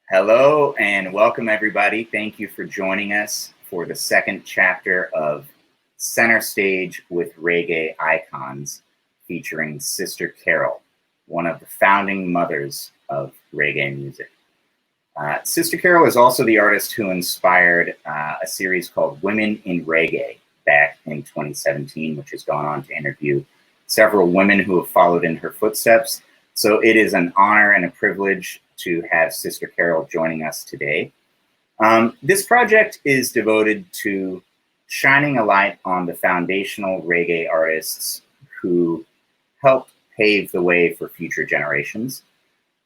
Hello and welcome, everybody. Thank you for joining us for the second chapter of Center Stage with Reggae Icons, featuring Sister Carol, one of the founding mothers of reggae music. Sister Carol is also the artist who inspired a series called Women in Reggae back in 2017, which has gone on to interview several women who have followed in her footsteps. So it is an honor and a privilege to have Sister Carol joining us today. This project is devoted to shining a light on the foundational reggae artists who helped pave the way for future generations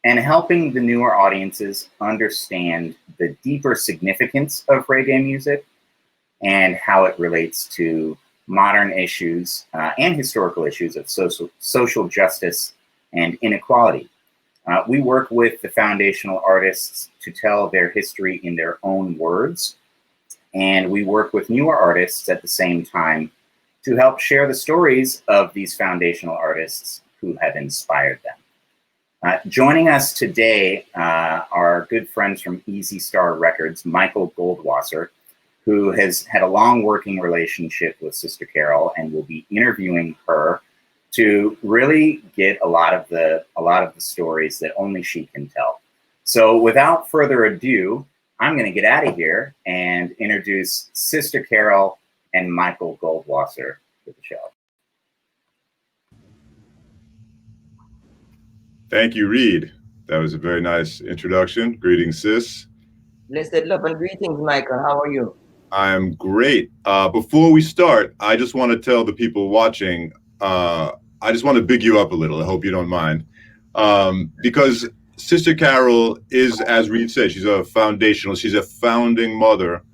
and helping the newer audiences understand the deeper significance of reggae music and how it relates to modern issues and historical issues of social justice and inequality. We work with the foundational artists to tell their history in their own words, and we work with newer artists at the same time to help share the stories of these foundational artists who have inspired them. Joining us today are good friends from Easy Star Records, Michael Goldwasser, who has had a long working relationship with Sister Carol and will be interviewing her to really get a lot of the stories that only she can tell. So without further ado, I'm going to get out of here and introduce Sister Carol and Michael Goldwasser to the show. Thank you, Reed. That was a very nice introduction. Greetings, sis. Blessed love and greetings, Michael. How are you? I'm great. Before we start, I just want to tell the people watching, I just want to big you up a little. I hope you don't mind. Because Sister Carol is, as Reed said, she's a founding mother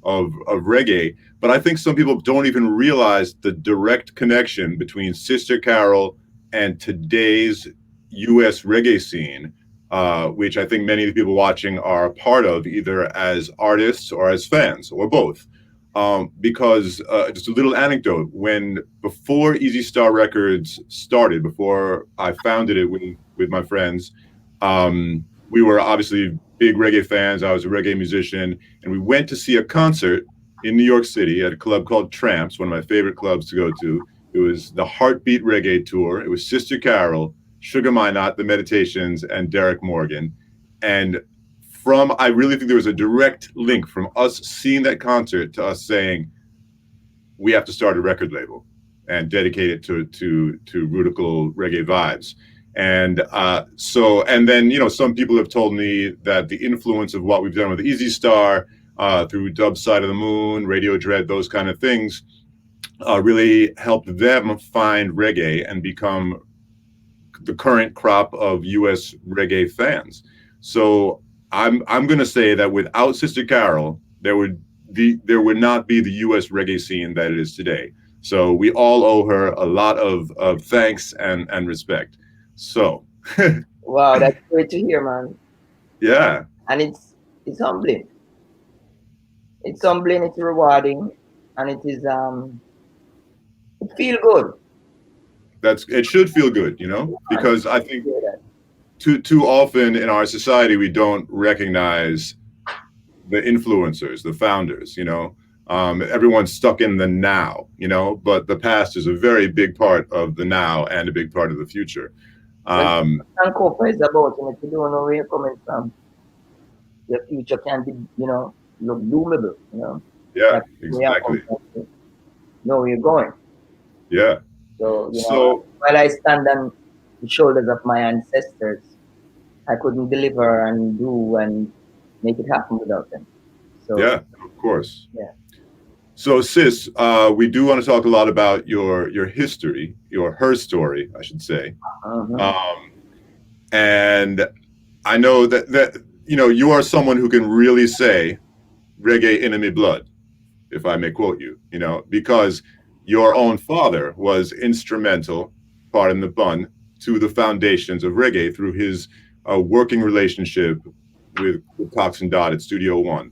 of reggae. But I think some people don't even realize the direct connection between Sister Carol and today's U.S. reggae scene, which I think many of the people watching are a part of, either as artists or as fans, or both. Because just a little anecdote, before Easy Star Records started, before I founded it with my friends, we were obviously big reggae fans. I was a reggae musician, and we went to see a concert in New York City at a club called Tramps, one of my favorite clubs to go to. It was the Heartbeat Reggae Tour. It was Sister Carol, Sugar Minot, The Meditations, and Derek Morgan. And I really think there was a direct link from us seeing that concert to us saying, we have to start a record label and dedicate it to radical reggae vibes. And and then, some people have told me that the influence of what we've done with Easy Star, through Dub Side of the Moon, Radio Dread, those kind of things, really helped them find reggae and become the current crop of U.S. reggae fans. So I'm going to say that without Sister Carol, there would not be the U.S. reggae scene that it is today. So we all owe her a lot of thanks and respect. So. Wow, that's great to hear, man. Yeah. And it's humbling. It's humbling. It's rewarding, and it feel good. It should feel good, because I think too often in our society, we don't recognize the influencers, the founders, everyone's stuck in the now, but the past is a very big part of the now and a big part of the future. Sankofa is about, if you don't know where you're coming from, your future can be, look doomable, Yeah, exactly. Know where you're going. Yeah. So while I stand on the shoulders of my ancestors, I couldn't deliver and do and make it happen without them. So yeah, of course. Yeah. So sis, we do want to talk a lot about your history, her story, I should say. And I know that you are someone who can really say reggae in my blood, if I may quote you, because your own father was instrumental, pardon the pun, to the foundations of reggae through his working relationship with Cox and Dodd at Studio One.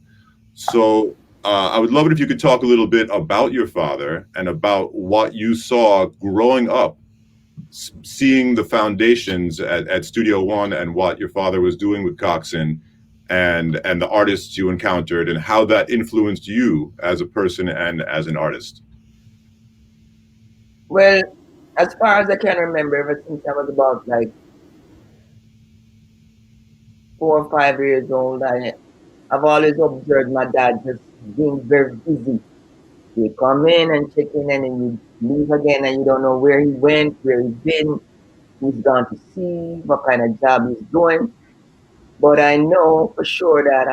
So I would love it if you could talk a little bit about your father and about what you saw growing up, seeing the foundations at Studio One and what your father was doing with Coxon, and the artists you encountered, and how that influenced you as a person and as an artist? Well, as far as I can remember, ever since I was about like 4 or 5 years old, I've always observed my dad just being very busy. He'd come in and check in, and then he'd leave again, and you don't know where he went, where he's been, who's gone to see, what kind of job he's doing. But I know for sure that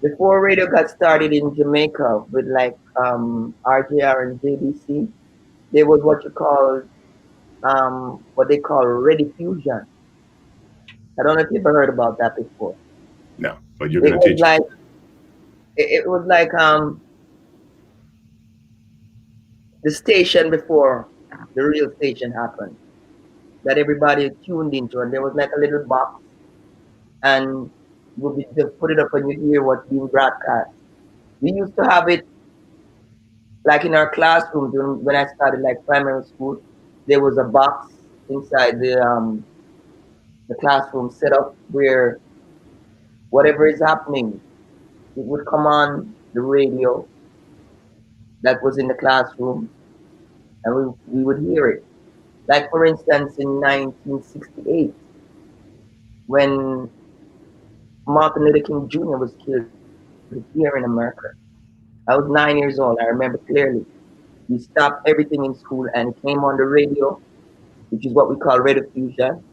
before radio got started in Jamaica with like RJR and JBC, there was what they call Ready Fusion. I don't know if you've ever heard about that before. No, but you're It going to was teach us. like it was like the station before the real station happened that everybody tuned into, and there was like a little box, and you would just put it up and you hear what's being broadcast. We used to have it like in our classrooms when I started like primary school. There was a box inside the classroom set up where whatever is happening, it would come on the radio that was in the classroom, and we would hear it. Like for instance, in 1968, when Martin Luther King Jr. was killed here in America. I was 9 years old. I remember clearly. We stopped everything in school and it came on the radio, which is what we call Radio Fusion,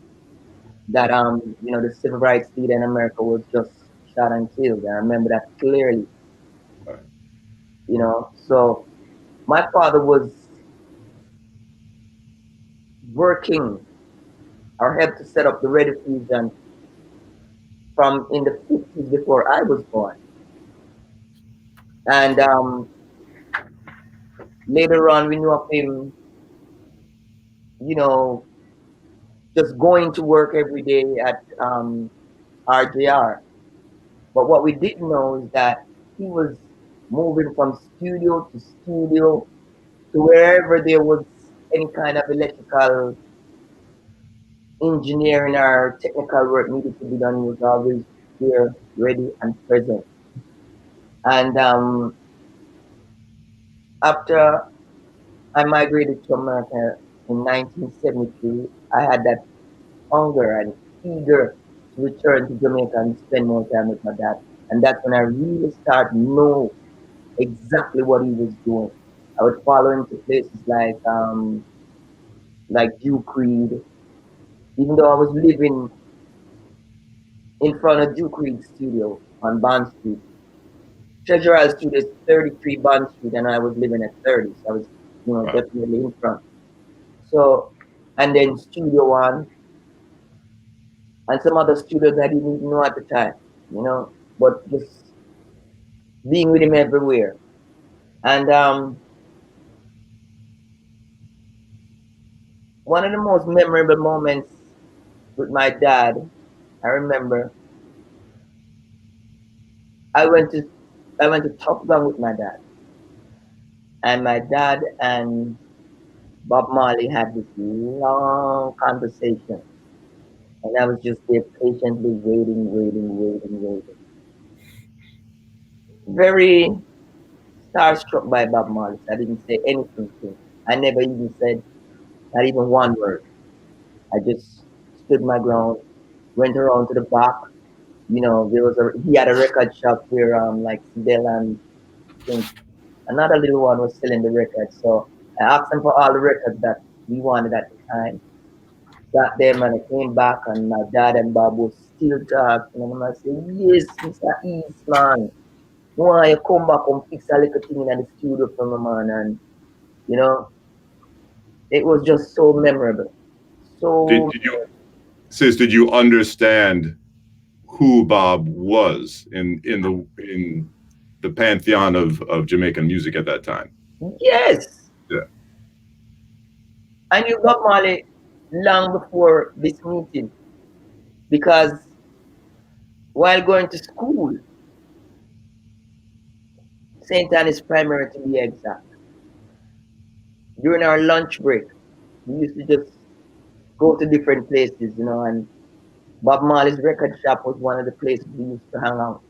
that the civil rights leader in America was just shot and killed. I remember that clearly. So my father was working or helped to set up the Radio Fusion from in the 50s before I was born. And later on, we knew of him, you know, just going to work every day at RJR. But what we didn't know is that he was moving from studio to studio to wherever there was any kind of electrical engineering or technical work needed to be done. He was always there, ready and present. And after I migrated to America in 1973, I had that hunger and eager to return to Jamaica and spend more time with my dad. And that's when I really started to know exactly what he was doing. I would follow him to places like Duke Reed, even though I was living in front of Duke Reed's studio on Bond Street. Treasure Isle Studio is 33 Bond Street, and I was living at 30, so I was, Wow. definitely in front. So, and then Studio One, and some other studios I didn't even know at the time, but just being with him everywhere. And one of the most memorable moments with my dad, I remember, I went to Top Gun with my dad, and my dad and Bob Marley had this long conversation, and I was just there patiently waiting. Very starstruck by Bob Marley. I didn't say anything to him. I never even said not even one word. I just stood my ground, went around to the back. He had a record shop where like Fidel and I think another little one was selling the records. So I asked him for all the records that we wanted at the time. Got them and I came back and my dad and Bob was still talking and I said, yes, Mr. Eastman. Why you come back and fix a little thing in the studio for my man, and you know, it was just so memorable. So Did you understand who Bob was in the pantheon of Jamaican music at that time? yes, Yeah. I knew Bob Marley long before this meeting because while going to school, St. Anne's Primary to be exact, during our lunch break, we used to just go to different places, and Bob Marley's record shop was one of the places we used to hang out.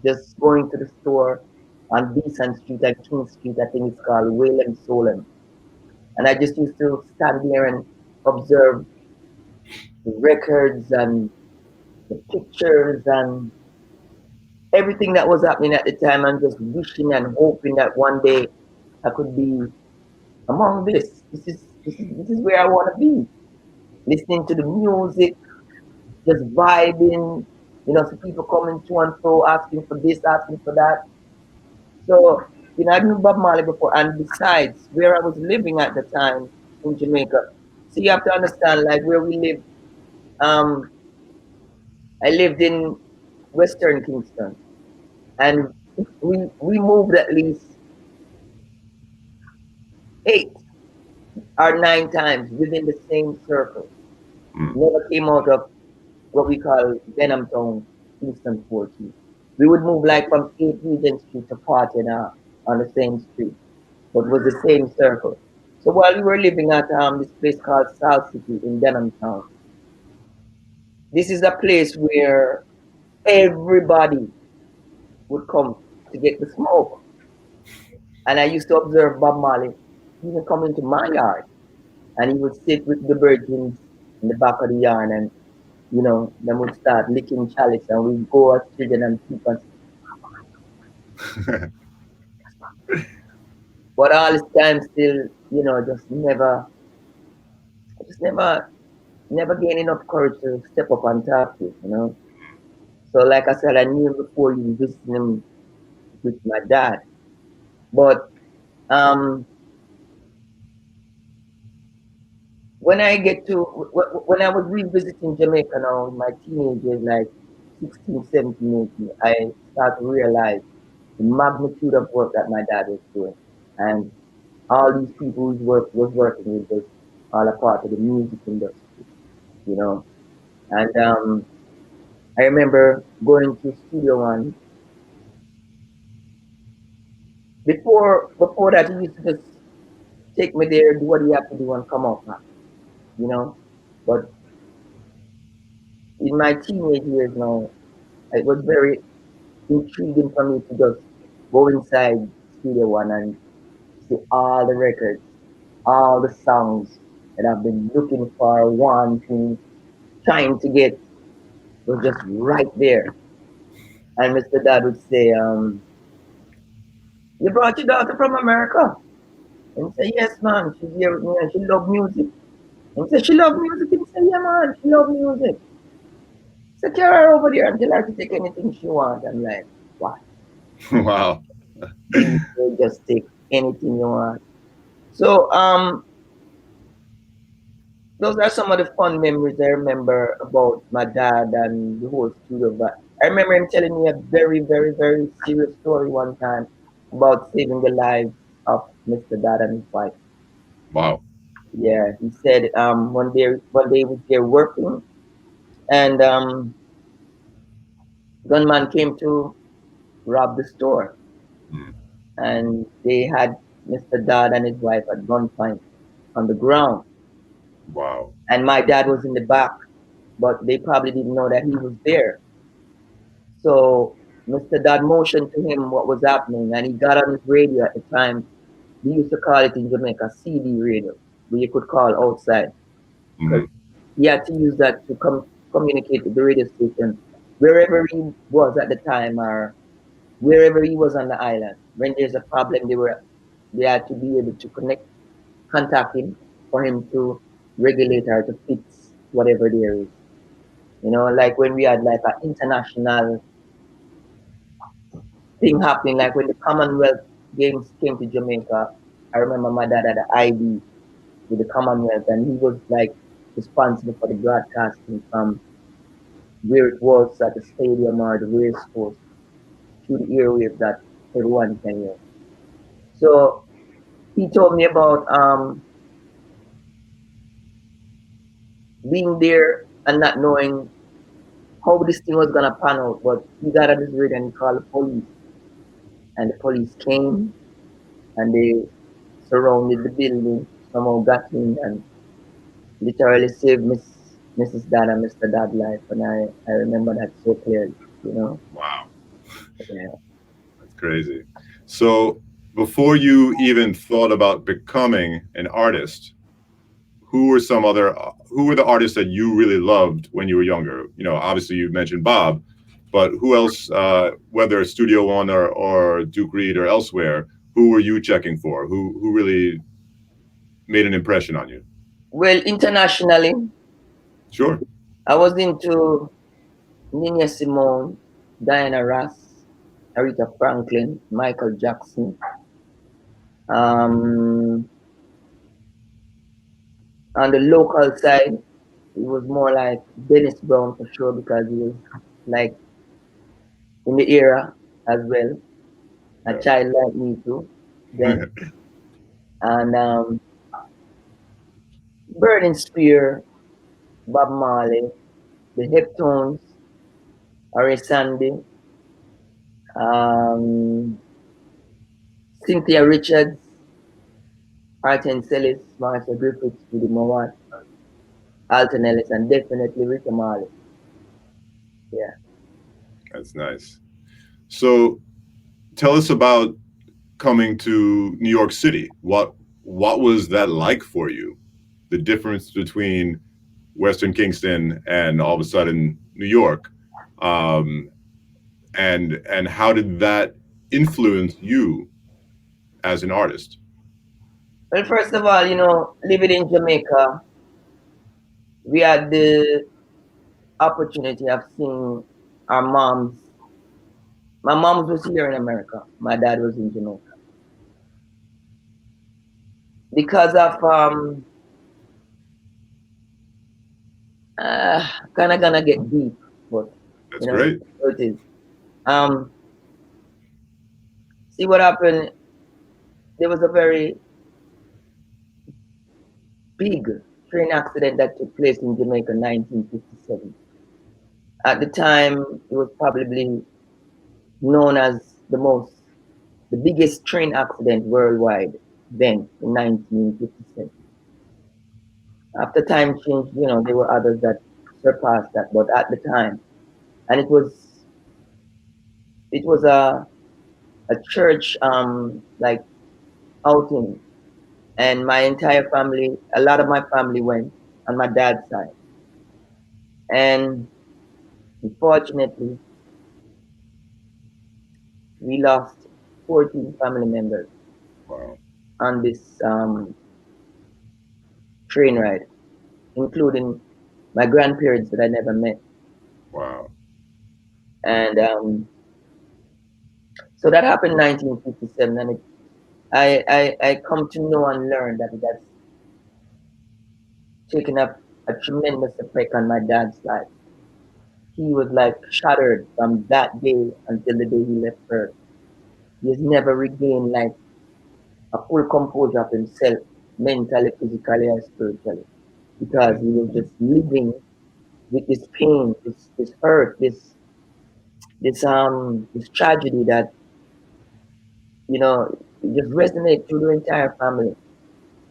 Just going to the store on Beeson Street and King Street, I think it's called Wayland Solon. And I just used to stand there and observe the records and the pictures and everything that was happening at the time, and just wishing and hoping that one day I could be among this. This is where I want to be. Listening to the music, just vibing. You know, some people coming to and fro, asking for this, asking for that. So, you know, I knew Bob Marley before, and besides, where I was living at the time in Jamaica. So you have to understand, like where we live. Um, I lived in Western Kingston, and we moved at least 8 or 9 times within the same circle. Mm. Never came out of what we call Denham Town, Kingston 14. We would move like from 8 Regent Street to Party now on the same street, but it was the same circle. So while we were living at this place called South City in Denham Town, this is a place where everybody would come to get the smoke. And I used to observe Bob Marley even come into my yard, and he would sit with the virgins in the back of the yard, and you know, they would start licking chalice, and we'd go out children and keep us. But all this time still, you know, never gain enough courage to step up and talk to, you know. So like I said, I knew him before you visiting him with my dad. But um when I get to when I was revisiting Jamaica now in my teenage years, like 16, 17, 18, I start to realize the magnitude of work that my dad was doing. And all these people whose work was working with was all a part of the music industry, you know. And I remember going to Studio One. Before that, he used to just take me there, do what he had to do, and come out back, you know. But in my teenage years now, it was very intriguing for me to just go inside Studio One and see all the records, all the songs that I've been looking for, wanting, trying to get, was just right there. And Mr. Dad would say, "You brought your daughter from America?" And say, "Yes, man. She's here with me and she love music." And say, "She love music?" And say, "Yeah, man. She love music." So carry her over there and tell her to take anything she wants. I'm like, "What? Wow. You will just take anything you want." So those are some of the fun memories I remember about my dad and the whole studio. But I remember him telling me a very, very, very serious story one time about saving the lives of Mr. Dad and his wife. Wow. Yeah, he said one day he was there working, and gunman came to rob the store, Mm. and they had Mr. Dad and his wife at gunpoint on the ground, Wow. and my dad was in the back, but they probably didn't know that he was there. So Mr. Dad motioned to him what was happening, and he got on his radio at the time. We used to call it in Jamaica CD radio, where you could call outside, because Mm. he had to use that to communicate with the radio station wherever he was at the time, or wherever he was on the island. When there's a problem, they had to be able to contact him for him to regulate or to fix whatever there is. You know, like when we had like an international thing happening, like when the Commonwealth Games came to Jamaica. I remember my dad had an ID with the Commonwealth, and he was like responsible for the broadcasting from where it was at the stadium or the race course through the airwaves that everyone can hear. So he told me about being there and not knowing how this thing was gonna pan out, but he got on his radio and he called the police, and the police came and they surrounded the building, somehow got in and literally saved Miss. Mrs. Dad and Mr. Dad life, and I remember that so clearly, you know. Wow, Yeah. that's crazy. So before you even thought about becoming an artist, who were the artists that you really loved when you were younger? You know, obviously you mentioned Bob, but who else, whether Studio One or Duke Reed or elsewhere, who were you checking for? Who really made an impression on you? Well, internationally, Sure. I was into Nina Simone, Diana Ross, Aretha Franklin, Michael Jackson. Um, on the local side, it was more like Dennis Brown for sure because he was like in the era as well. A Yeah. child like me too, then. And Burning Spear, Bob Marley, the Heptones, Ari Sandy, um, Cynthia Richards, Martin Sellis, Marcia Griffiths, Judy Mowat, Alton Ellis, and definitely Rita Marley. Yeah. That's nice. So tell us about coming to New York City. What was that like for you? The difference between Western Kingston and all of a sudden New York, um, and how did that influence you as an artist? Well, first of all, living in Jamaica, we had the opportunity of seeing our moms. My mom was here in America. My dad was in Jamaica. Because of kind of gonna get deep, but That's great. so it is. Um, see what happened. There was a very big train accident that took place in Jamaica, 1957. At the time, it was probably known as the biggest train accident worldwide. Then in 1957. After time changed, there were others that surpassed that, but at the time, and it was a church like outing, and my entire family, a lot of my family went on my dad's side, and unfortunately, we lost 14 family members Wow. on this train ride, including my grandparents that I never met, Wow. and so that happened in 1957, and I come to know and learn that it has taken up a tremendous effect on my dad's life. He was like shattered from that day until the day he left Earth. He has never regained like a full composure of himself, mentally, physically, and spiritually, because he was just living with this pain, this hurt, this tragedy that it just resonated through the entire family.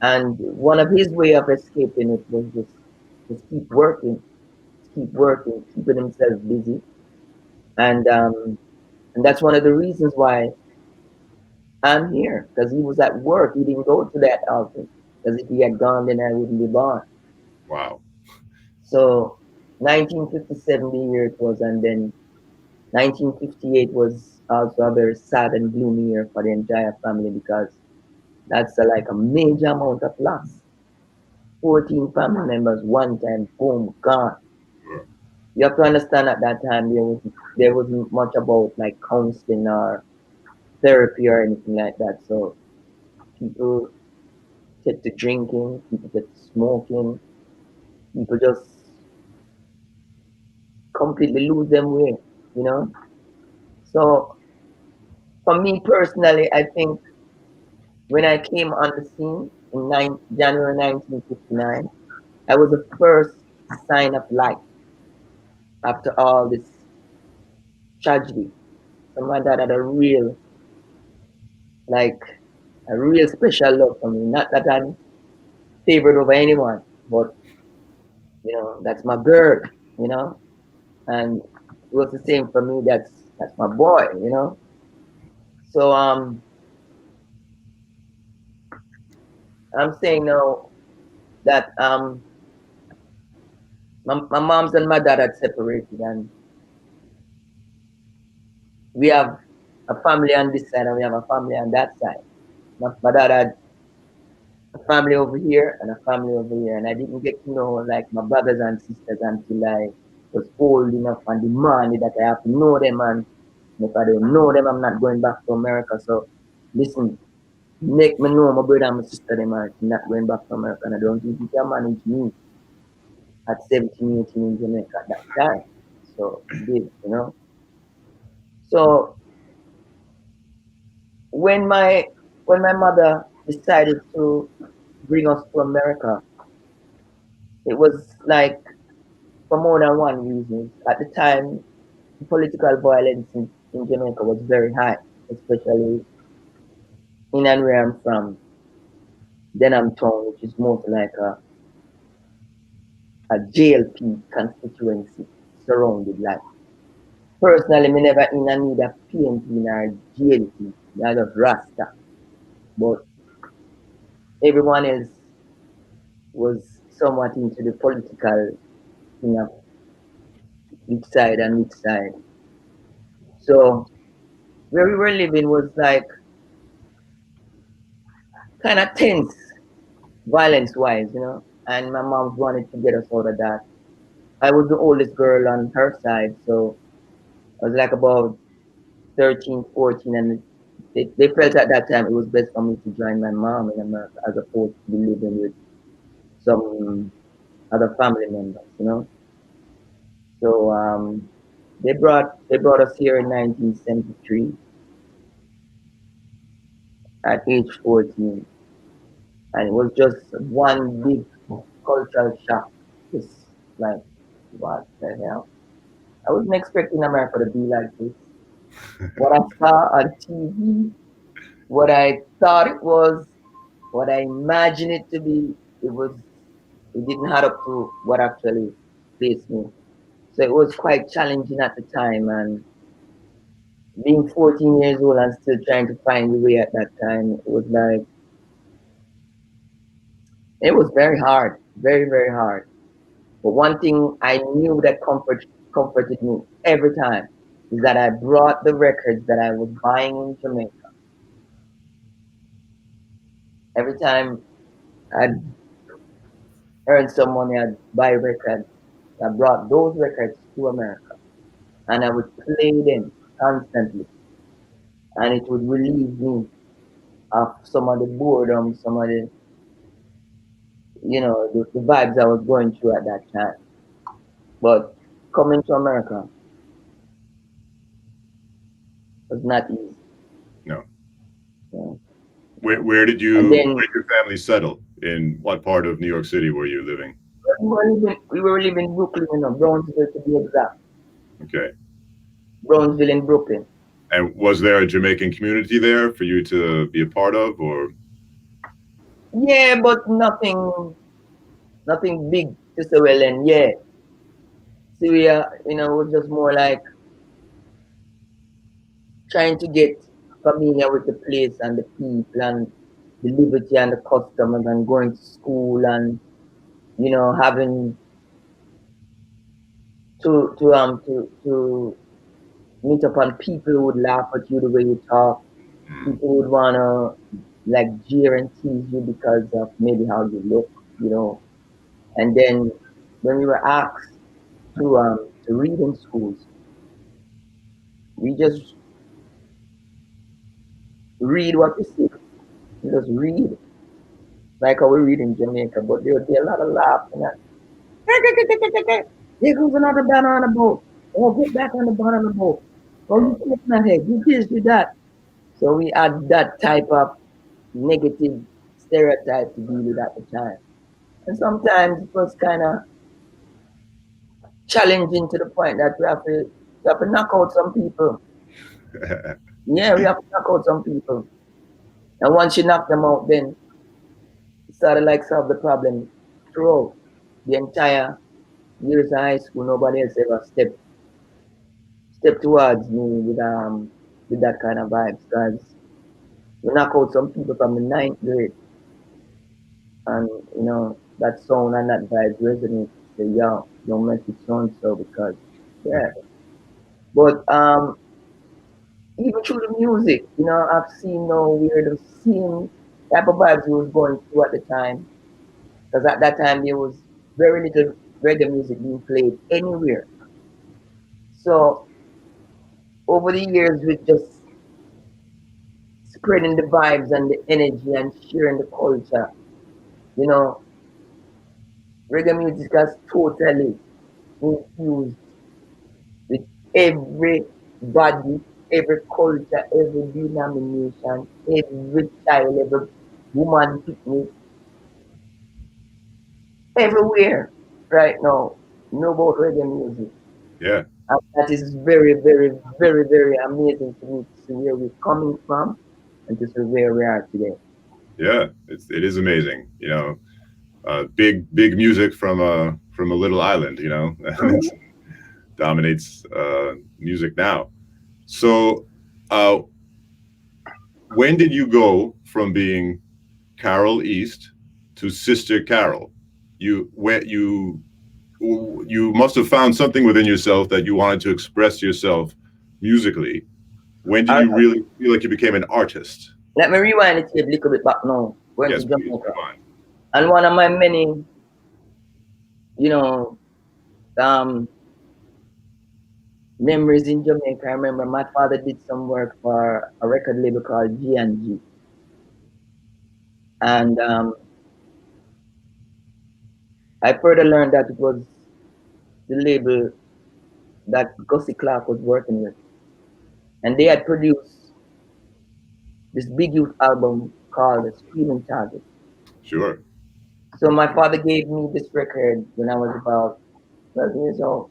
And one of his way of escaping it was just keep working, keeping himself busy, and that's one of the reasons why I'm here, because he was at work. He didn't go to that outing, because if he had gone, then I wouldn't be born. Wow. So 1957, the year it was, and then 1958 was also a very sad and gloomy year for the entire family because that's like a major amount of loss. 14 family members, one time, boom, gone. You have to understand at that time there wasn't much about like counseling or therapy or anything like that. So people get to drinking, people get to smoking, people just completely lose them way, you know. So for me personally, I think when I came on the scene in January 1959, I was the first sign of life after all this tragedy. So my dad had like a real special love for me. Not that I'm favored over anyone, but You know, that's my girl. You know, and it was the same for me. That's my boy. You know, so I'm saying now that my mom's and my dad had separated, and we have a family on this side and we have a family on that side. My dad had a family over here and a family over here, and I didn't get to know like my brothers and sisters until I was old enough and demanded that I have to know them, and if I don't know them, I'm not going back to America. So listen, make me know my brother and my sister them are not going back to America, and I don't think you can manage me at 17, 18 in Jamaica at that time. So he did, you know. So when my when my mother decided to bring us to America, it was like for more than one reason. At the time, political violence in Jamaica was very high, especially in and where I'm from, Denham Town, which is more like a JLP constituency surrounded. Like personally, me never in a need of PNP or JLP. I just Rasta, but everyone else was somewhat into the political thing of which side and which side. So where we were living was like kind of tense, violence wise, you know. And my mom wanted to get us out of that. I was the oldest girl on her side, so I was like about 13, 14, and they felt at that time it was best for me to join my mom in America as opposed to be living with some other family members, you know. So they brought us here in 1973 at age 14, and it was just one big cultural shock. Just like, what the hell? I wasn't expecting America to be like this. What I saw on TV, what I thought it was, what I imagined it to be, it didn't add up to what actually faced me. So it was quite challenging at the time, and being 14 years old and still trying to find the way at that time, it was very hard, very, very hard. But one thing I knew that comforted me every time is that I brought the records that I was buying in Jamaica. Every time I'd earn some money, I'd buy records. I brought those records to America and I would play them constantly. And it would relieve me of some of the boredom, some of the, the vibes I was going through at that time. But coming to America was not easy. No. Yeah. Where did And then where did your family settle? In what part of New York City were you living? we were living in Brooklyn, Brownsville to be exact. Okay. Brownsville in Brooklyn. And was there a Jamaican community there for you to be a part of, or? Yeah, but nothing big to say well, and yeah. Syria, was just more like trying to get familiar with the place and the people and the liberty and the customs and going to school and having to meet upon people who would laugh at you the way you talk. People would wanna like jeer and tease you because of maybe how you look. And then when we were asked to read in schools, we just read what we see. We just read like how we read in Jamaica, but there would be a lot of laughing at. Here comes another banana boat. Oh, get back on the banana boat. Oh, you taking that head. You this, you that. So we had that type of negative stereotype to deal with at the time. And sometimes it was kind of challenging to the point that we have to knock out some people. Yeah, we have to knock out some people. And once you knock them out, then it sort of like solve the problem throughout the entire years of high school, nobody else ever stepped towards me with that kind of vibes. Because we knock out some people from the ninth grade, and you know that sound and that vibe resonates. Say, yo, don't mess with so and so because yeah. But even through the music, you know, I've seen now where the same type of vibes we was going through at the time. Because at that time there was very little reggae music being played anywhere. So over the years, with just spreading the vibes and the energy and sharing the culture, you know, reggae music has totally infused with everybody, every culture, every denomination, every child, every woman, picnic, everywhere right now know about reggae music. Yeah, And that is very, very, very, very amazing to me to see where we're coming from and to see where we are today. yeah, it is amazing. Big music from a little island. And it Mhm. dominates music now. So, uh, when did you go from being Carol East to Sister Carol? You must have found something within yourself that you wanted to express yourself musically. When did All you right. really feel like you became an artist? Let me rewind it a little bit back now. Went to Yes, please. Jamaica. Rewind. And one of my many, you know, um, memories in Jamaica, I remember my father did some work for a record label called G&G. And I further learned that it was the label that Gussie Clark was working with. And they had produced this big youth album called Screaming Target. Sure. So my father gave me this record when I was about 12 years old.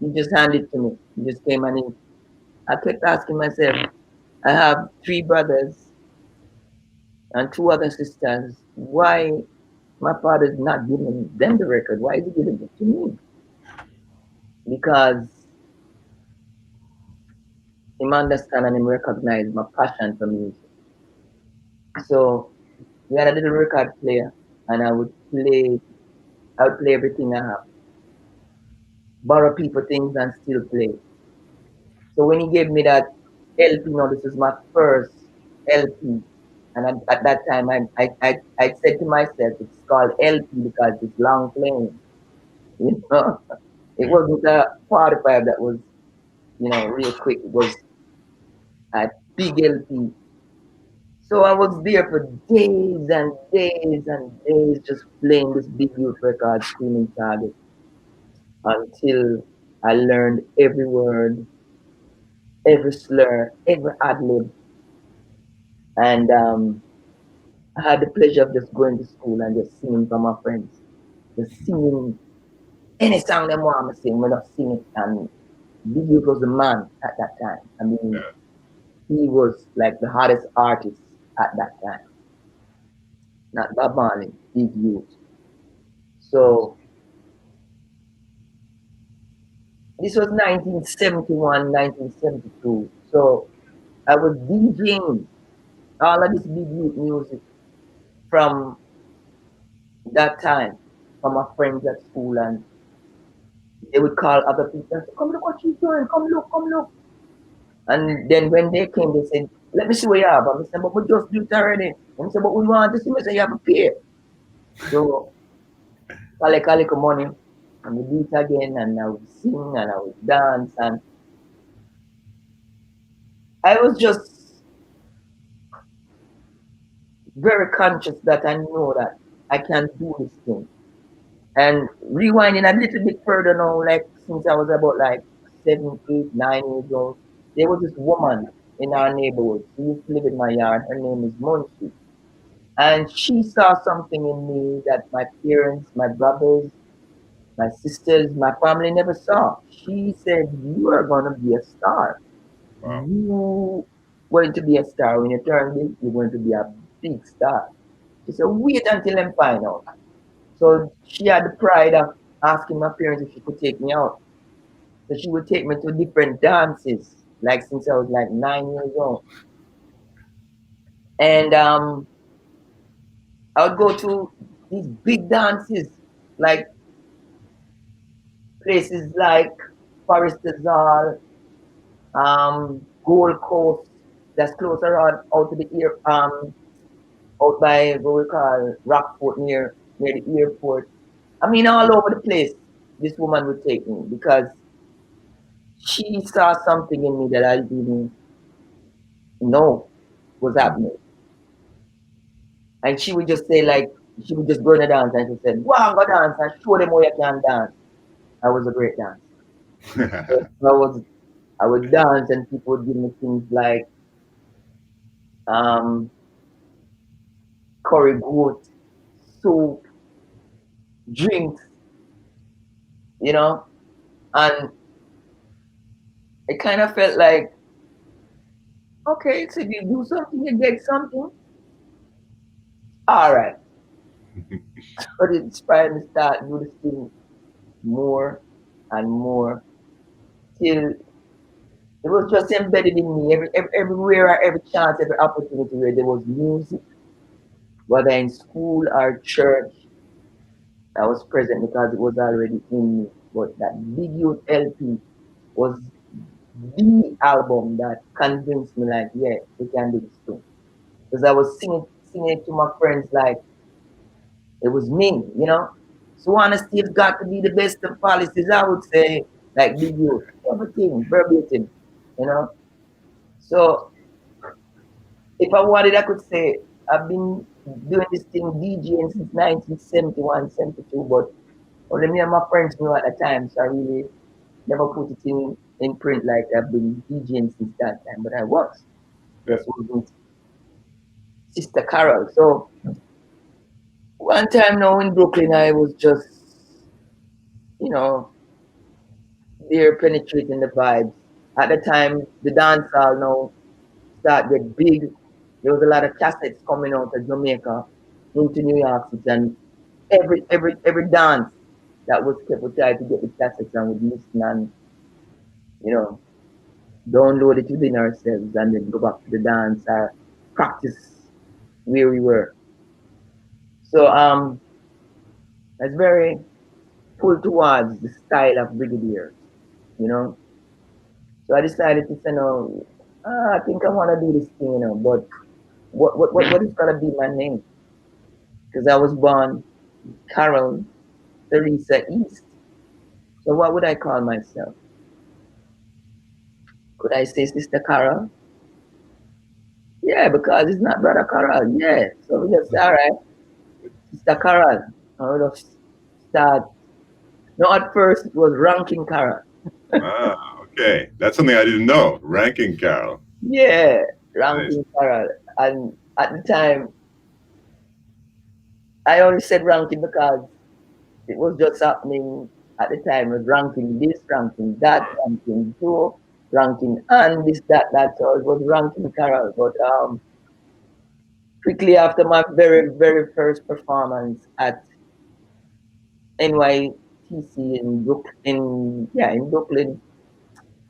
He just handed it to me. He just came and I kept asking myself, I have three brothers and two other sisters. Why my father's not giving them the record? Why is he giving it to me? Because him understand and him recognize my passion for music. So we had a little record player and I would play everything I have, borrow people things and still play. So when he gave me that LP, now this is my first LP, and at that time I said to myself, it's called LP because it's long playing. You know, it Yeah. wasn't a 45 that was real quick. It was a big LP. So I was there for days and days and days just playing this big youth record, Screaming Target, until I learned every word, every slur, every ad lib, and I had the pleasure of just going to school and just singing for my friends, just singing any song they want me to sing, we just sing it. And Big Youth was the man at that time. I mean, Yeah. he was like the hottest artist at that time, not Bob Marley, Big Youth. So this was 1971, 1972. So I was DJing all of this Big Youth music from that time from my friends at school, and they would call other people and say, come look what she's doing, come look. And then when they came, they said, let me see what you have. And I said, but we just do it already. And I said, but we want to see me, so you have to pay. So collect money and we do it again, and I would sing and I would dance, and I was just very conscious that I know that I can do this thing. And rewinding a little bit further now, like since I was about like 7, 8, 9 years old, there was this woman in our neighborhood. She used to live in my yard. Her name is Munshi. And she saw something in me that my parents, my brothers, my sisters, my family never saw. She said, you are going to be a star. Wow. You going to be a star. When you turn big, you're going to be a big star. She said, wait until I'm find out. So she had the pride of asking my parents if she could take me out. So she would take me to different dances, like since I was like 9 years old. And I would go to these big dances, like places like Foresters Hall, Gold Coast, that's close around out to the air, out by what we call Rockport near the airport. I mean, all over the place. This woman would take me because she saw something in me that I didn't know was happening. And she would just say, like, she would just go in the dance and she said, wow, go dance and show them how you can dance. I was a great dancer. So I would dance and people would give me things like um, curry goat, soup, drinks, you know, and it kind of felt like, okay, so you do something, you get something. All right. But it inspired me to start do this thing more and more till it was just embedded in me. Everywhere, every chance, every opportunity where there was music, whether in school or church, I was present because it was already in me. But that Big Youth LP was the album that convinced me, like, yeah, we can do this too. Because I was singing it to my friends like it was me, you know. So honesty has got to be the best of policies, I would say, like Big Youth, everything, verbatim, you know. So if I wanted, I could say I've been doing this thing DJing since 1971, 72, but only me and my friends knew at the time, so I really never put it in print like I've been DJing since that time, but I was. Just wasn't Sister Carol. So one time now in Brooklyn, I was just, you know, there penetrating the vibes. At the time, the dance hall now started get big. There was a lot of cassettes coming out of Jamaica into New York City, and every dance that was kept, we tried to get the cassettes and would listen and, you know, download it within ourselves and then go back to the dance or practice where we were. So I was very pulled towards the style of Brigadier, you know. So I decided to say, no, I think I want to do this thing, you know, but what is gonna be my name? Because I was born Carol Teresa East. So what would I call myself? Could I say Sister Carol? Yeah, because it's not Brother Carol. Yeah. So we just say, all right, Sister Carol. I would have start. No, at first it was Ranking Carol. Okay. That's something I didn't know. Ranking Carol. Yeah, Nice. Ranking Carol. And at the time, I only said ranking because it was just happening at the time. It was ranking this, ranking that, ranking two, ranking and this, that. So it was Ranking Carol. But quickly after my very first performance at NYTC in Brooklyn,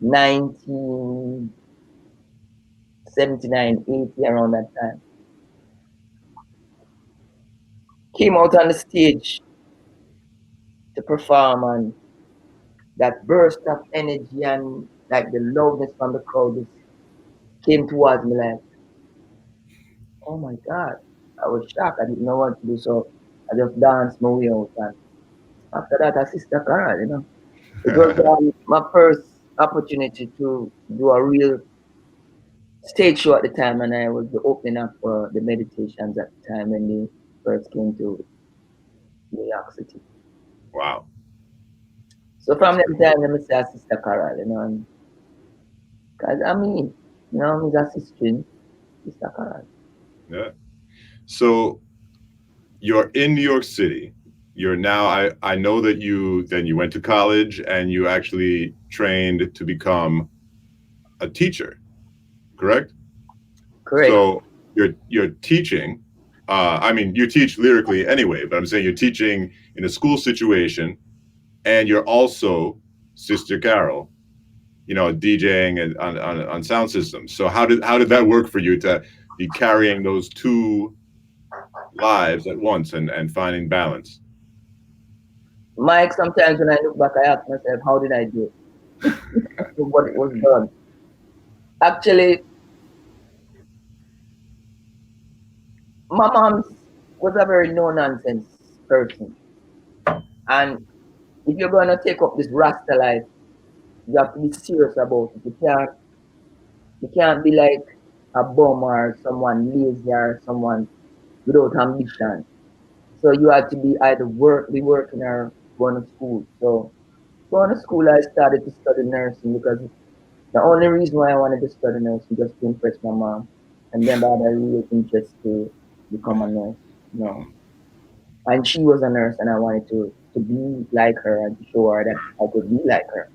1979, 80, around that time, came out on the stage to perform, and that burst of energy and like the loudness from the crowd just came towards me like, oh my God. I was shocked. I didn't know what to do. So I just danced my way out. And after that, I Sister Carol, you know. It was my first opportunity to do a real stage show at the time, and I was the opening up for the meditations at the time when they first came to New York City. Wow. So from that time, let me say Sister Carol, you know, because I mean, you know, I'm just assisting Sister Carol. Yeah. So you're in New York City. You're now, I know that you went to college and you actually trained to become a teacher, correct? Correct. So you're teaching. I mean, you teach lyrically anyway, but I'm saying you're teaching in a school situation. and you're also Sister Carol, you know, DJing and on sound systems. So how did that work for you to be carrying those two lives at once and finding balance? Mike, sometimes when I look back, I ask myself, how did I do it? What was done? Actually, my mom was a very no nonsense person, and if you're gonna take up this Rasta life, you have to be serious about it. You can't be like a bum or someone lazy or someone without ambition. So you have to be either be working or going to school. So going to school, I started to study nursing because the only reason why I wanted to study nursing was to impress my mom, and then I had a real interest to become a nurse. You know, and she was a nurse, and I wanted to be like her and to show her that I could be like her.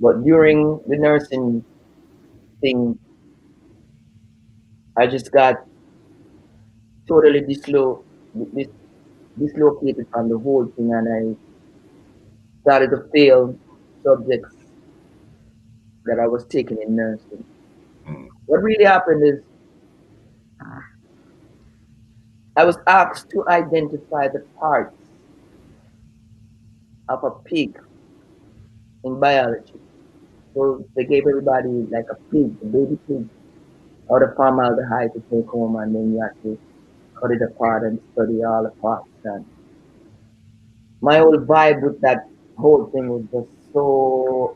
But during the nursing thing, I just got totally dislocated from the whole thing, and I started to fail subjects that I was taking in nursing. Mm. What really happened is I was asked to identify the parts of a pig in biology. So they gave everybody like a pig, a baby pig, out of formaldehyde to take home, and then you have to cut it apart and study all the parts. And my whole vibe with that whole thing was just so,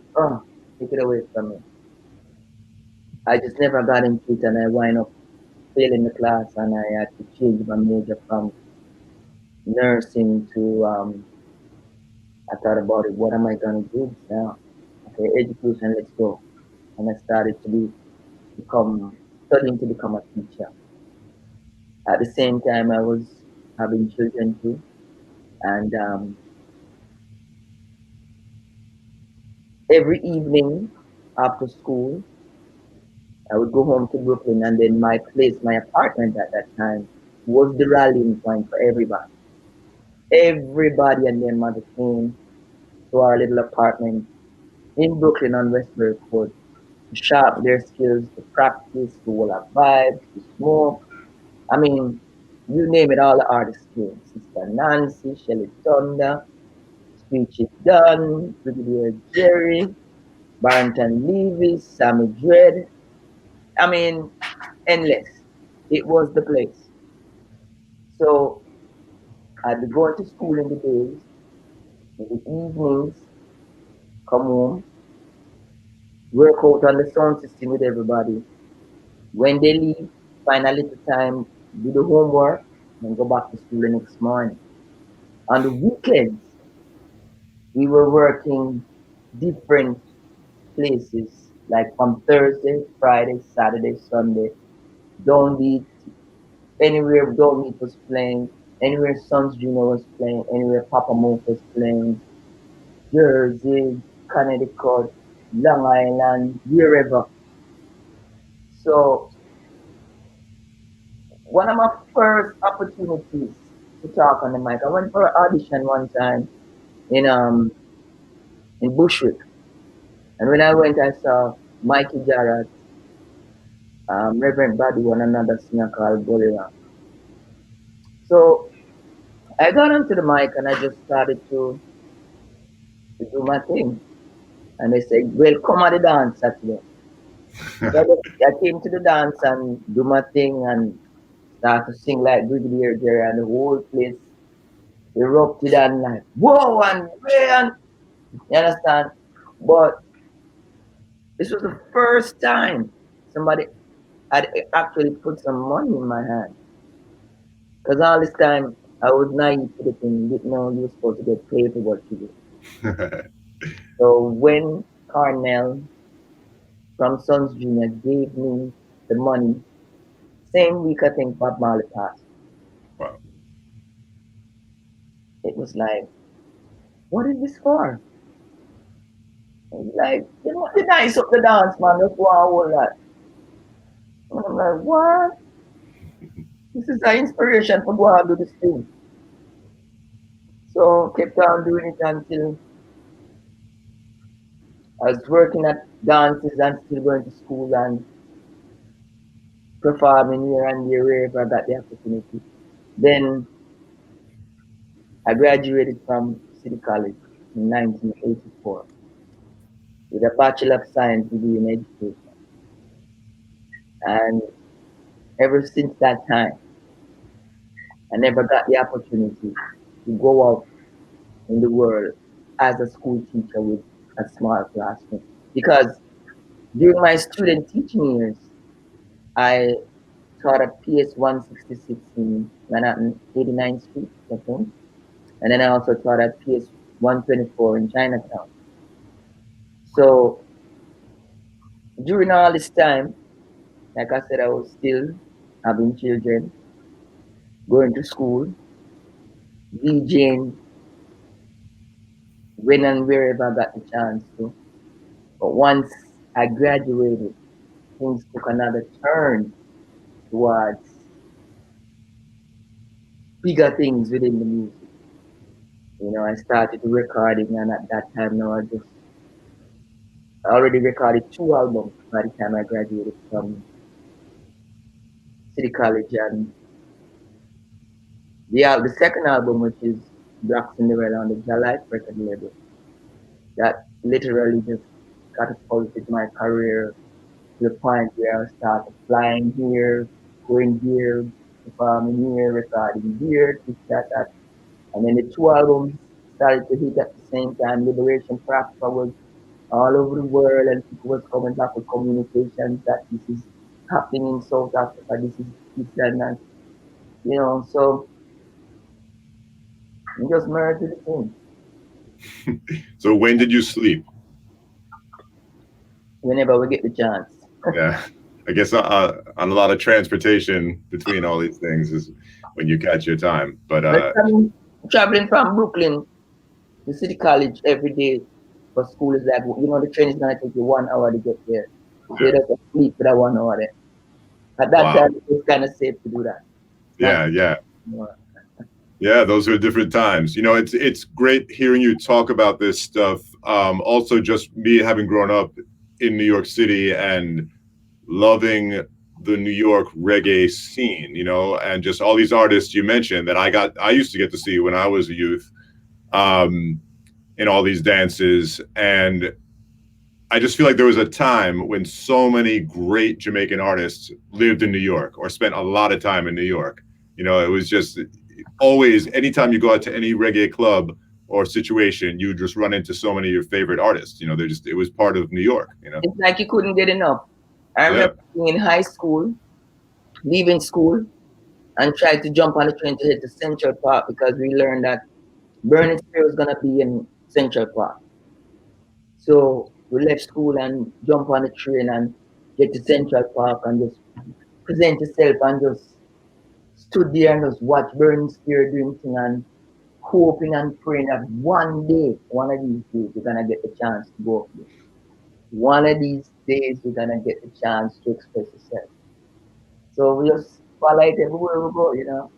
take it away from me. I just never got into it, and I wind up failing the class, and I had to change my major from nursing to, I thought about it, what am I going to do now? Okay, education, let's go. And I started to studying to become a teacher. At the same time, I was having children too. And every evening after school, I would go home to Brooklyn, and then my place, my apartment at that time, was the rallying point for everybody. Everybody and their mother came to our little apartment in Brooklyn on Westbury Court to sharpen their skills, to practice, to hold a vibe, to smoke. I mean, you name it, all the artists came. Sister Nancy, Shelly Thunder, Speech It Done, Brigadier Jerry, Barrington Levy, Sammy Dread. I mean, endless. It was the place. So I'd be going to school in the days, in the evenings, come home, work out on the sound system with everybody. When they leave, find a little time, do the homework, and go back to school the next morning. On the weekends, we were working different places, like from Thursday, Friday, Saturday, Sunday. Downbeat, anywhere Downbeat was playing, anywhere Sons Junior was playing, anywhere Papa Mo was playing, Jersey, Connecticut, Long Island, wherever. So one of my first opportunities to talk on the mic, I went for an audition one time in Bushwick, and when I went, I saw Mikey Jarrett, Reverend Buddy, and another singer called Bolera. So I got onto the mic and I just started to do my thing. And they said, well, come at the dance Saturday. So I came to the dance and do my thing and start to sing like Brigadier Jerry, and the whole place erupted and like, whoa, and man, you understand? But this was the first time somebody had actually put some money in my hand. Because all this time I was naive to the thing, didn't know you were supposed to get paid for what you do. So when Carnell from Sons Junior gave me the money, same week I think Bob Marley passed. Wow. It was like, what is this for? It's like, you know, the nice up the dance, man, that's why I all that. And I'm like, what? This is an inspiration for go and do this thing. So kept on doing it until I was working at dances and still going to school and performing here and there wherever I got the opportunity. Then I graduated from City College in 1984 with a Bachelor of Science degree in education. And ever since that time, I never got the opportunity to go out in the world as a school teacher with a small classroom. Because during my student teaching years, I taught at PS 166 in Manhattan, 89th Street, I think. And then I also taught at PS 124 in Chinatown. So during all this time, like I said, I was still having children, going to school, DJing when and wherever I got the chance to. But once I graduated, things took another turn towards bigger things within the music. You know, I started recording, and at that time, now I already recorded 2 albums by the time I graduated from City College, and the second album, which is Black Cinderella on the Jalife record label, that literally just catapulted my career to the point where I started flying here, going here, performing here, recording here, this, that. And then the 2 albums started to hit at the same time. Liberation Prosper was all over the world, and people was coming back with communications that this is happening in South Africa, this is this and that. You know, so we just merged with the thing. So when did you sleep? Whenever we get the chance. Yeah, I guess on a lot of transportation between all these things is when you catch your time. But Traveling from Brooklyn to City College every day for school is like, you know, the train is gonna take you 1 hour to get there. So you have to sleep for that 1 hour there. At that wow. time, it was kind of safe to do that. Yeah, those are different times. You know, it's great hearing you talk about this stuff. Also, just me having grown up in New York City and loving the New York reggae scene, you know, and just all these artists you mentioned that I used to get to see when I was a youth, in all these dances. And I just feel like there was a time when so many great Jamaican artists lived in New York or spent a lot of time in New York. You know, it was just always, anytime you go out to any reggae club or situation, you just run into so many of your favorite artists. You know, it was part of New York, you know. It's like you couldn't get enough. I remember being in high school, leaving school, and tried to jump on the train to hit the Central Park because we learned that Burning Spear was gonna be in Central Park. So we left school and jump on the train and get to Central Park and just present yourself and just stood there and just watch Burning Spear doing thing and hoping and praying that one day, one of these days, you're gonna get the chance to go up there. One of these days, you're gonna get the chance to express yourself. So we just follow it everywhere we go, you know.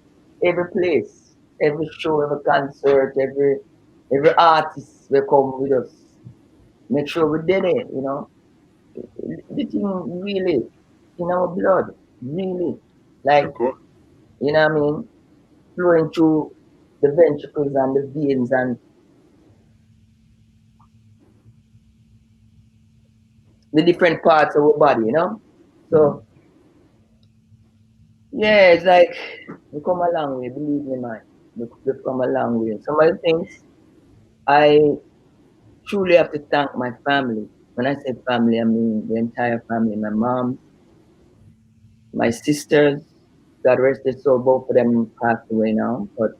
Every place, every show, every concert, every artist will come with us. Make sure we did it, you know. The thing really in our blood, really. Like, Of course. you know what I mean? Flowing through the ventricles and the veins and the different parts of our body, you know? So yeah, it's like we come a long way, believe me, man. We've come a long way. Some of the things I truly have to thank my family. When I say family, I mean the entire family. My mom, my sisters, God rest their soul, both of them passed away now, but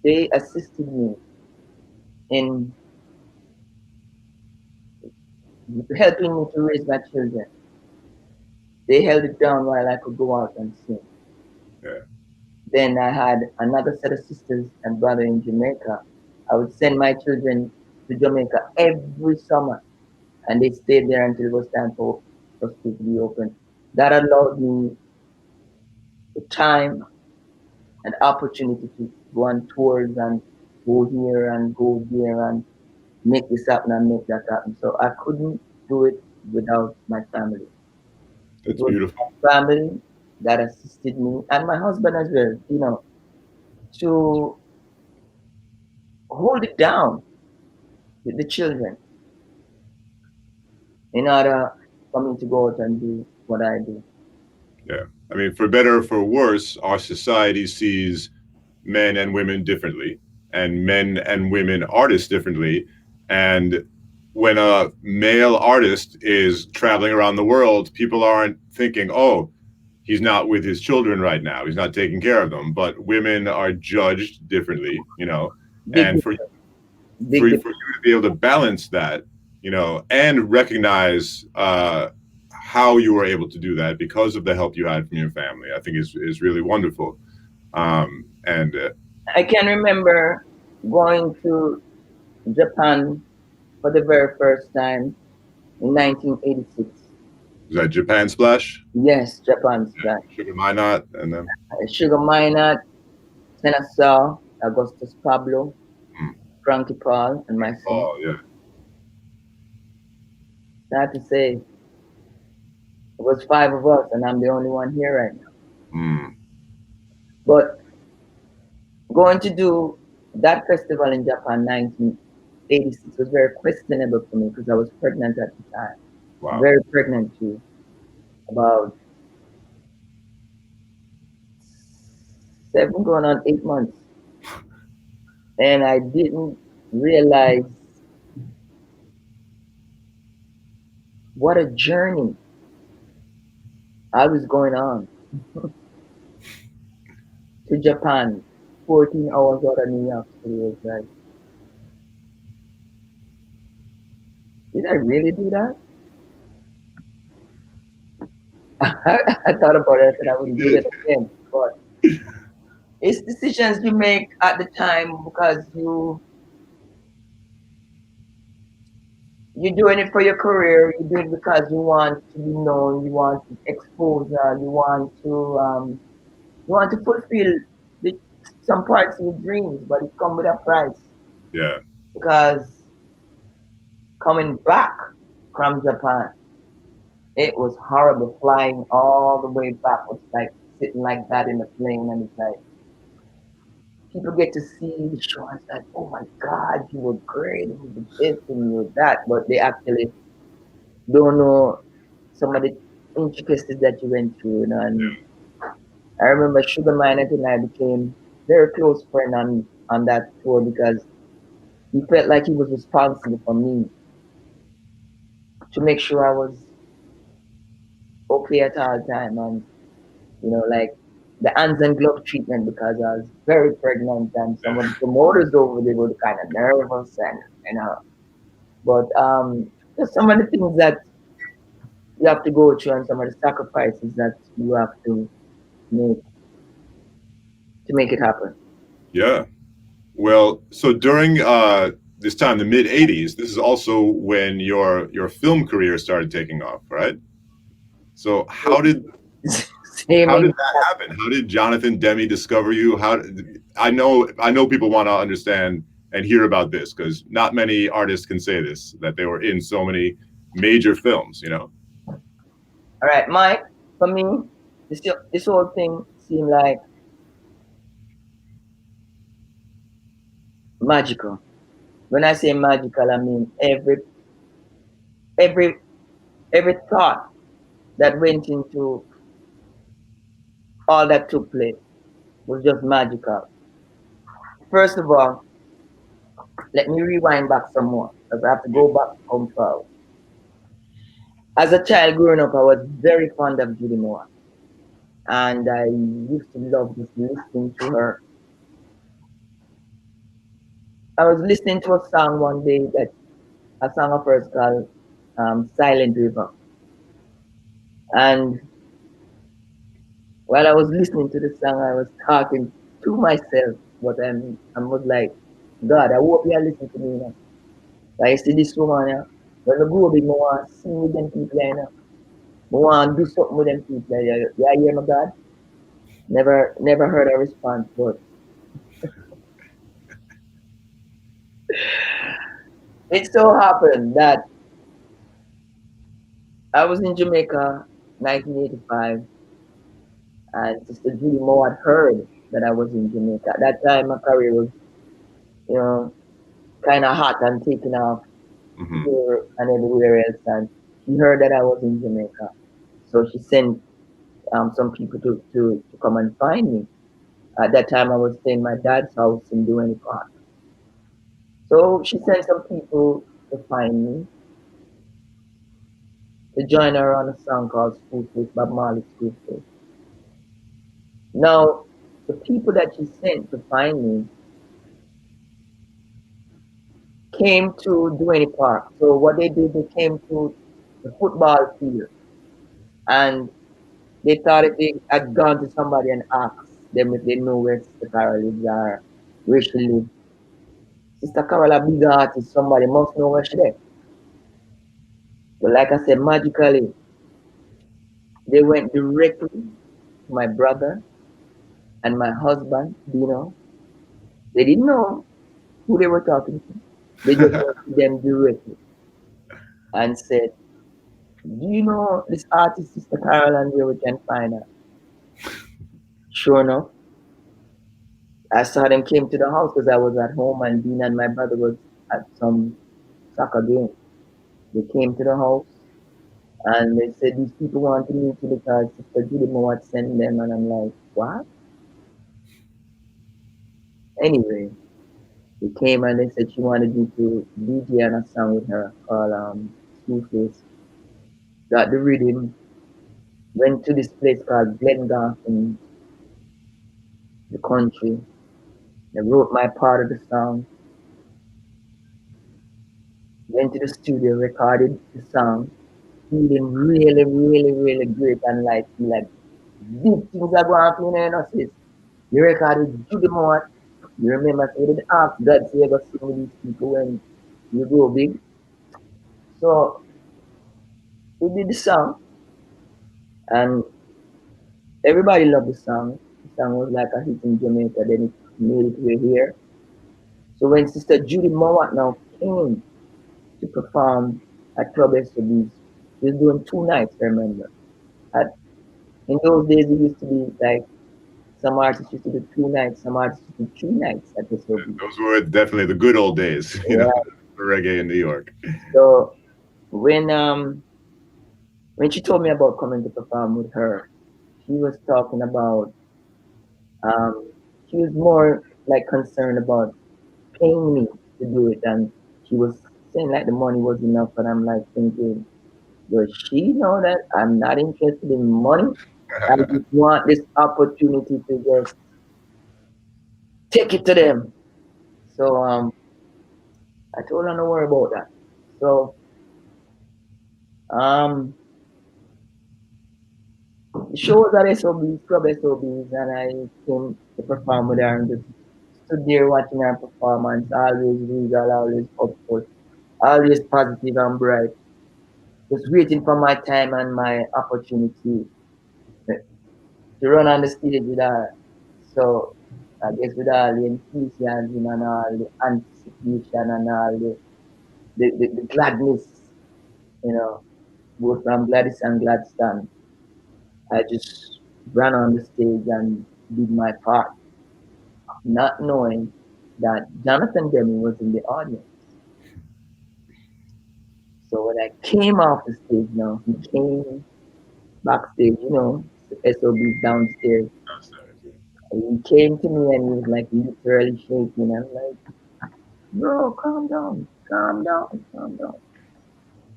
they assisted me in helping me to raise my children. They held it down while I could go out and sing. Yeah. Then I had another set of sisters and brother in Jamaica. I would send my children to Jamaica every summer, and they stayed there until it was time for us to be open. That allowed me the time and opportunity to go on tours and go here and go there and make this happen and make that happen. So I couldn't do it without my family. It That's was beautiful. my family that assisted me and my husband as well, you know, to hold it down with the children in order for me to go out and do what I do. Yeah. I mean, for better or for worse, our society sees men and women differently, and men and women artists differently. And when a male artist is traveling around the world, people aren't thinking, oh, he's not with his children right now. He's not taking care of them. But women are judged differently, you know. Big, And big, for you to be able to balance that, you know, and recognize how you were able to do that because of the help you had from your family, I think is really wonderful. And I can remember going to Japan for the very first time in 1986. was that Japan Splash? Yes, Japan splash. Sugar Minot, and then Sugar Minot, Tenasaw, Augustus Pablo, Frankie Paul, and myself. oh yeah, Sad to say, it was five of us, and I'm the only one here right now. But going to do that festival in Japan, 1986, was very questionable for me because I was pregnant at the time. wow, Very pregnant too, about 7 going on 8 months. And I didn't realize what a journey I was going on to Japan, 14 hours out of New York City. Was like, did I really do that? I thought about it and I would do it again. But it's decisions you make at the time because you're doing it for your career. You do it because you want to be known. You want exposure. You want to fulfill some parts of your dreams, but it comes with a price. yeah, Because coming back from Japan, it was horrible. Flying all the way back was like sitting like that in the plane, and it's like people get to see the show. And it's like, oh my God, you were great, you were this and you were that, but they actually don't know some of the intricacies that you went through. You know, and I remember Sugar Minott and I became very close friend on that tour because he felt like he was responsible for me to make sure I was okay at all time, and you know, like the hands and glove treatment because I was very pregnant and some of the promoters over there were kind of nervous and you know, but just some of the things that you have to go through and some of the sacrifices that you have to make to make it happen. yeah. Well, so during this time, the mid '80s, this is also when your film career started taking off, right? So Same how did exact. that happen? How did Jonathan Demme discover you? I know people want to understand and hear about this because not many artists can say this, that they were in so many major films, you know? All right, Mike. For me, this whole thing seemed like magical. When I say magical, I mean every every thought that went into all that took place was just magical. First of all, let me rewind back some more because I have to go back to come forward. As a child growing up, I was very fond of Judy Moore, and I used to love just listening to her. I was listening to a song one day that a song of hers called "Silent River," and while I was listening to the song, I was talking to myself, but I was like, God, I hope you listen to me now. I see this woman, yeah, when I grow big, I want to sing with them people, you know. I want to do something with them people. Yeah, hear my God? Never heard a response, but It so happened that I was in Jamaica 1985, and Sister Judy Moore had heard that I was in Jamaica. At that time, my career was, you know, kind of hot and taking off Hmm. here and everywhere else. And she heard that I was in Jamaica. So she sent some people to come and find me. At that time, I was staying in my dad's house in Duane Park. So she sent some people to find me to join her on a song called Schoolface, Bob Marley Schoolface. Now, the people that she sent to find me came to Duane Park. So what they did, they came to the football field and they thought if they had gone to somebody and asked them if they know where Sister Carol lives or where she lives. Sister Carol, a big artist, somebody must know where she lives. But like I said, magically, they went directly to my brother and my husband, Dino. They didn't know who they were talking to. They just went to them directly and said, do you know this artist, Sister Carol, and where we can find her? Sure enough, I saw them came to the house because I was at home and Dean and my brother was at some soccer game. They came to the house and they said these people want to meet you because Sister Judy Moore had sent them and I'm like, what? Anyway, they came and they said she wanted me to DJ on a song with her called Schoolface. Got the rhythm, went to this place called Glengarth in the country. They wrote my part of the song, went to the studio, recorded the song, feeling really, really, really great and like big things are going on in your sis. You recorded Judy Moore. You remember say the ask God say you go sing with these people when you go big. So we did the song and everybody loved the song. The song was like a hit in Jamaica, then it made it way here. So when Sister Judy Moore now came to perform at Club SOBs, she was doing 2 nights, I remember. At, in those days it used to be like some artists used to do 2 nights, some artists used to do 3 nights at SOB. Those were definitely the good old days, Yeah. for reggae in New York. So when she told me about coming to perform with her, she was talking about she was more like concerned about paying me to do it and she was saying like the money was enough and I'm like thinking, does she know that I'm not interested in money? I just want this opportunity to just take it to them. So I told her no worry about that. So the show was at SOBs, Club SOBs, and I came to perform with her and just stood there watching her performance, always regal, always hopeful, always positive and bright. Just waiting for my time and my opportunity to run on the stage with her. So I guess with all the enthusiasm and all the anticipation and all the gladness, both from Gladys and Gladstone, I just ran on the stage and did my part, not knowing that Jonathan Demme was in the audience. So when I came off the stage now, he came backstage, SOB's downstairs. And he came to me and he was like literally shaking. I'm like, bro, calm down, calm down, calm down.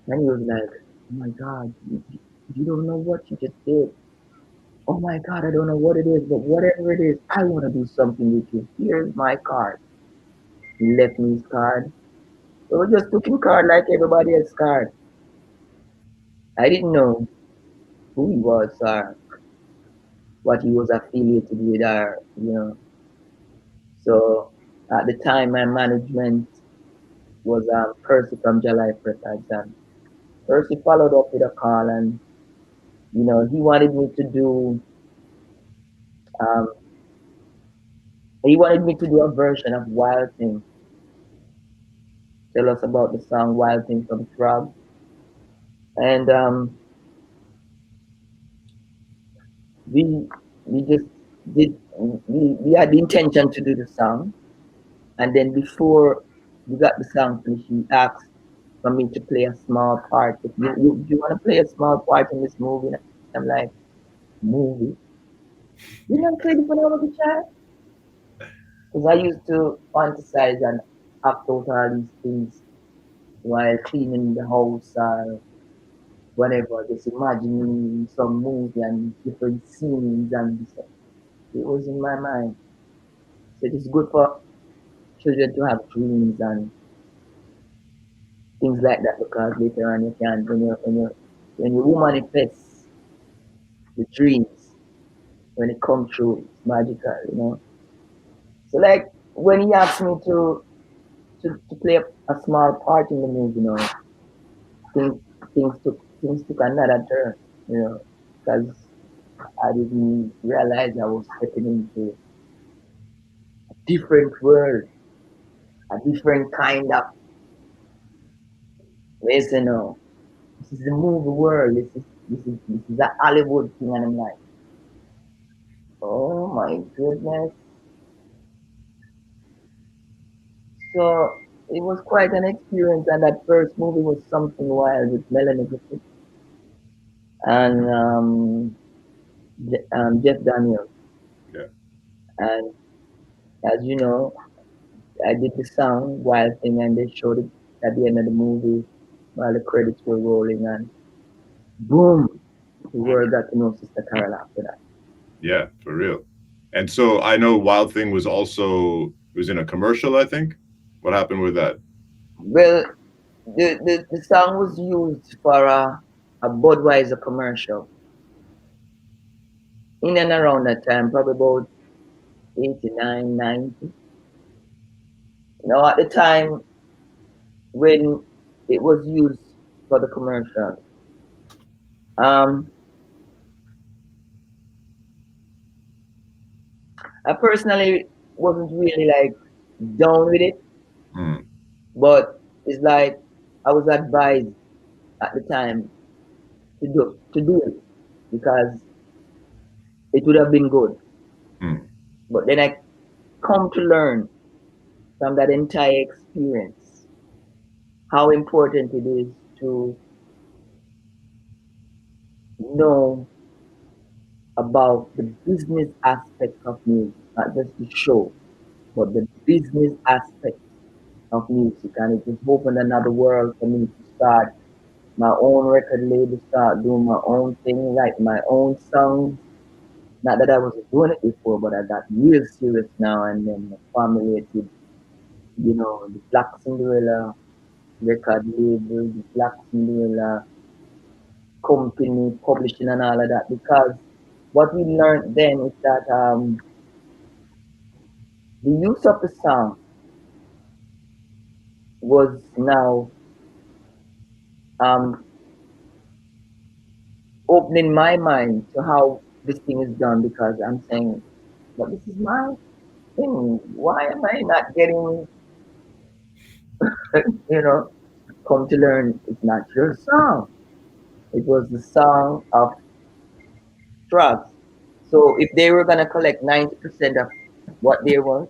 And he was like, oh my God, you don't know what you just did. Oh my God, I don't know what it is, but whatever it is, I want to do something with you. Here's my card. He left me his card. So we just took his card like everybody else's card. I didn't know who he was or what he was affiliated with or. So at the time, my management was Percy from July Records. And Percy followed up with a call and, he wanted me to do, um, he wanted me to do a version of Wild Thing. tell us about the song Wild Thing from Frog. And we we just did we had the intention to do the song, and then before we got the song finished, he asked for me to play a small part. If you want to play a small part in this movie? And I'm like, movie? You never played it when I was a child? Because I used to fantasize and act out all these things while cleaning the house or whatever, just imagining some movie and different scenes and stuff. It was in my mind. So it is good for children to have dreams and things like that because later on you can when you manifest the dreams when it comes true, it's magical. So like when he asked me to play a small part in the movie, things things took another turn, because I didn't realize I was stepping into a different world, a different kind of listen. This is the movie world. This is a Hollywood thing, and I'm like, oh my goodness. So it was quite an experience, and that first movie was something wild with Melanie Griffith and Jeff Daniels. Yeah. And as you know, I did the song Wild Thing, and they showed it at the end of the movie while the credits were rolling, and boom, the world got to know Sister Carol after that. Yeah, for real. And so I know Wild Thing was in a commercial, I think. What happened with that? Well, the song was used for a Budweiser commercial in and around that time, probably about 89, 90. At the time when it was used for the commercial, um, I personally wasn't really like down with it, Mm. but it's like I was advised at the time to do it because it would have been good. Mm. But then I come to learn from that entire experience how important it is to know about the business aspect of music, not just the show, but the business aspect of music. And it just opened another world for me to start my own record label, start doing my own thing, write my own songs. Not that I wasn't doing it before, but I got real serious now and then formulated, the Black Cinderella record label, the Black Cinderella company, publishing and all of that. Because what we learned then is that the use of the song was now um, opening my mind to how this thing is done because I'm saying, but this is my thing. Why am I not getting, you know, come to learn it's not your song. It was the song of drugs. So if they were gonna collect 90% of what there was,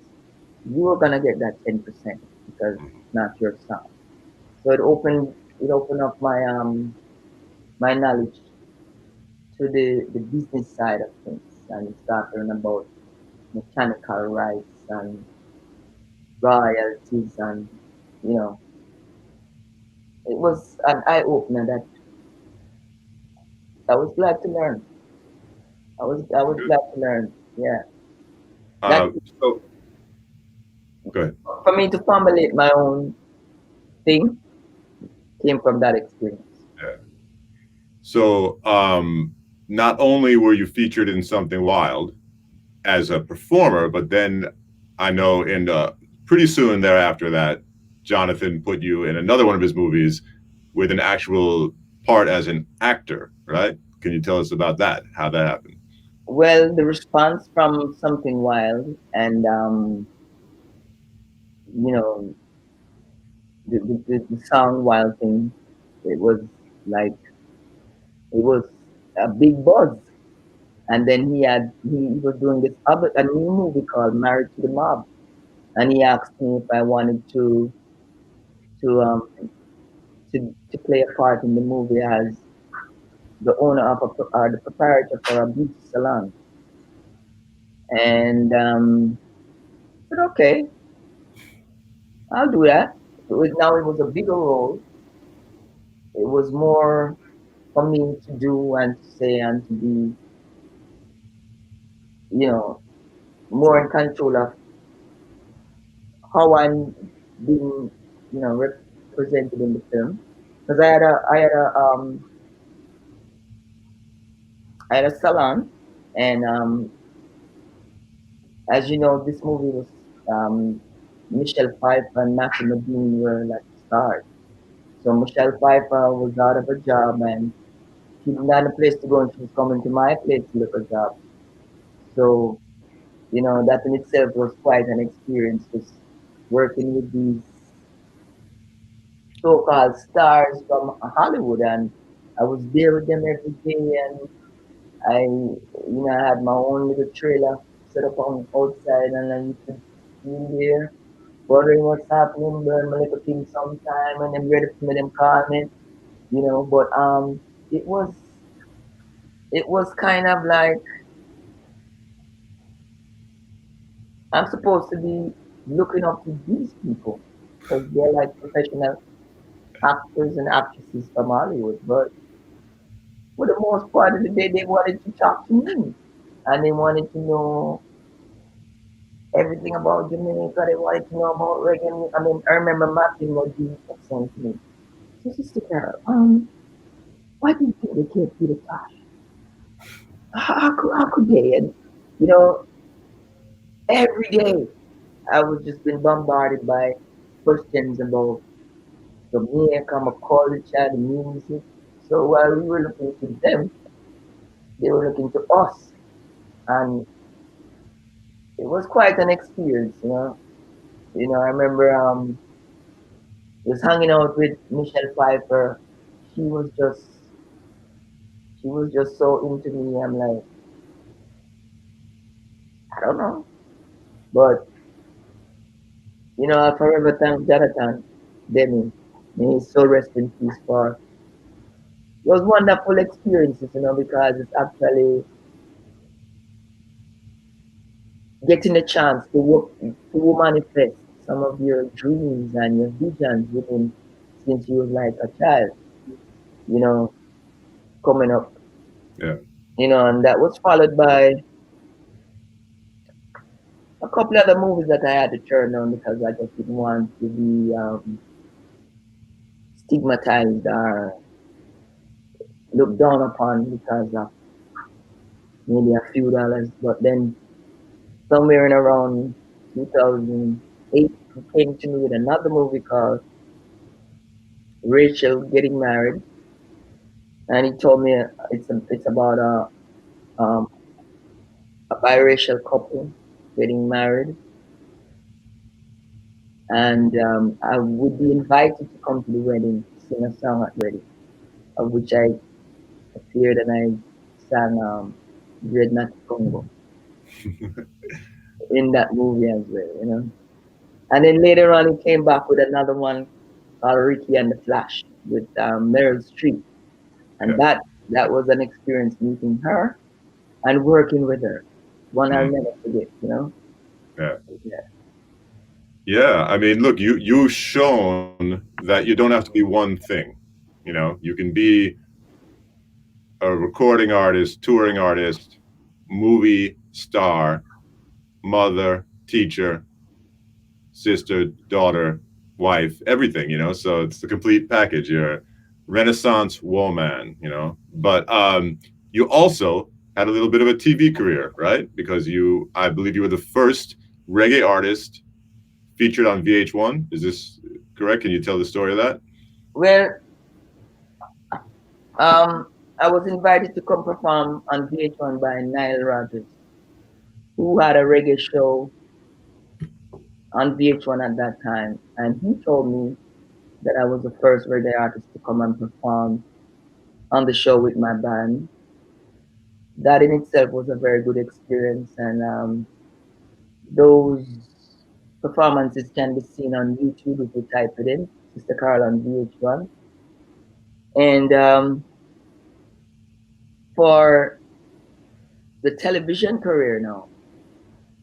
you were gonna get that 10% because it's not your song. So it opened up my knowledge to the business side of things and start learning about mechanical rights and royalties and you know it was an eye opener that I was glad to learn. I was Good. glad to learn. Yeah. That So go ahead. for me to formulate my own thing came from that experience. Yeah. So not only were you featured in Something Wild as a performer, but then I know pretty soon thereafter that Jonathan put you in another one of his movies with an actual part as an actor, right? Can you tell us about that? How that happened? Well, the response from Something Wild and you know the song Wild Thing. It was like it was a big buzz. And then he was doing this other a new movie called Married to the Mob, and he asked me if I wanted to to play a part in the movie as the owner of the proprietor for a beauty salon. And I said, okay, I'll do that. Now it was a bigger role. It was more for me to do and to say and to be, you know, more in control of how I'm being, represented in the film. Because I had a salon, and as you know, this movie was um, Michelle Pfeiffer and Matthew Modine were like stars. So Michelle Pfeiffer was out of a job and she didn't have a place to go, and she was coming to my place to look a job. So that in itself was quite an experience, just working with these so-called stars from Hollywood, and I was there with them every day, and I had my own little trailer set up on outside, and I used to be in there, wondering what's happening, burn my little thing sometime, and I'm ready for them call me, but it was it was kind of like I'm supposed to be looking up to these people because they're like professional actors and actresses from Hollywood, but for the most part of the day, they wanted to talk to me, and they wanted to know everything about Jamaica. They wanted to know about reggae. I mean, I remember Martin Modine kept saying to me, "So, Sister Carol, why do you think they can't beat the Tosh? How could they?" And you know, every day I was just being bombarded by questions about Jamaica, my culture, the music. So while we were looking to them, they were looking to us, and it was quite an experience. I remember just hanging out with Michelle Pfeiffer. She was just she was just so into me. I'm like, I don't know. But I forever thank Jonathan Demi. May his soul rest in peace for those wonderful experiences, because it's actually getting a chance to work to manifest some of your dreams and your visions within since you was like a child, you know, coming up. Yeah. And that was followed by a couple other movies that I had to turn down because I just didn't want to be stigmatized or looked down upon because of maybe a few dollars. But then somewhere in around 2008, he came to me with another movie called Rachel Getting Married, and he told me it's about um, a biracial couple getting married, and I would be invited to come to the wedding, sing a song at wedding, of which I appeared and I sang Dreadnought Congo in that movie as well. And then later on, he came back with another one called Ricky and the Flash with Meryl Streep, and Yeah. that was an experience meeting her and working with her. One I'll Mm. never forget. Yeah. Yeah. Yeah. I mean, look, you've shown that you don't have to be one thing. You can be a recording artist, touring artist, movie star, mother, teacher, sister, daughter, wife, everything. So it's the complete package. You're a Renaissance woman. But you also had a little bit of a TV career, right? Because I believe you were the first reggae artist featured on VH1. Is this correct? Can you tell the story of that? Well, um, I was invited to come perform on VH1 by Nile Rodgers, who had a reggae show on VH1 at that time, and he told me that I was the first reggae artist to come and perform on the show with my band. That in itself was a very good experience, and those performances can be seen on YouTube if you type it in, Sister Carol on VH1. And for the television career now,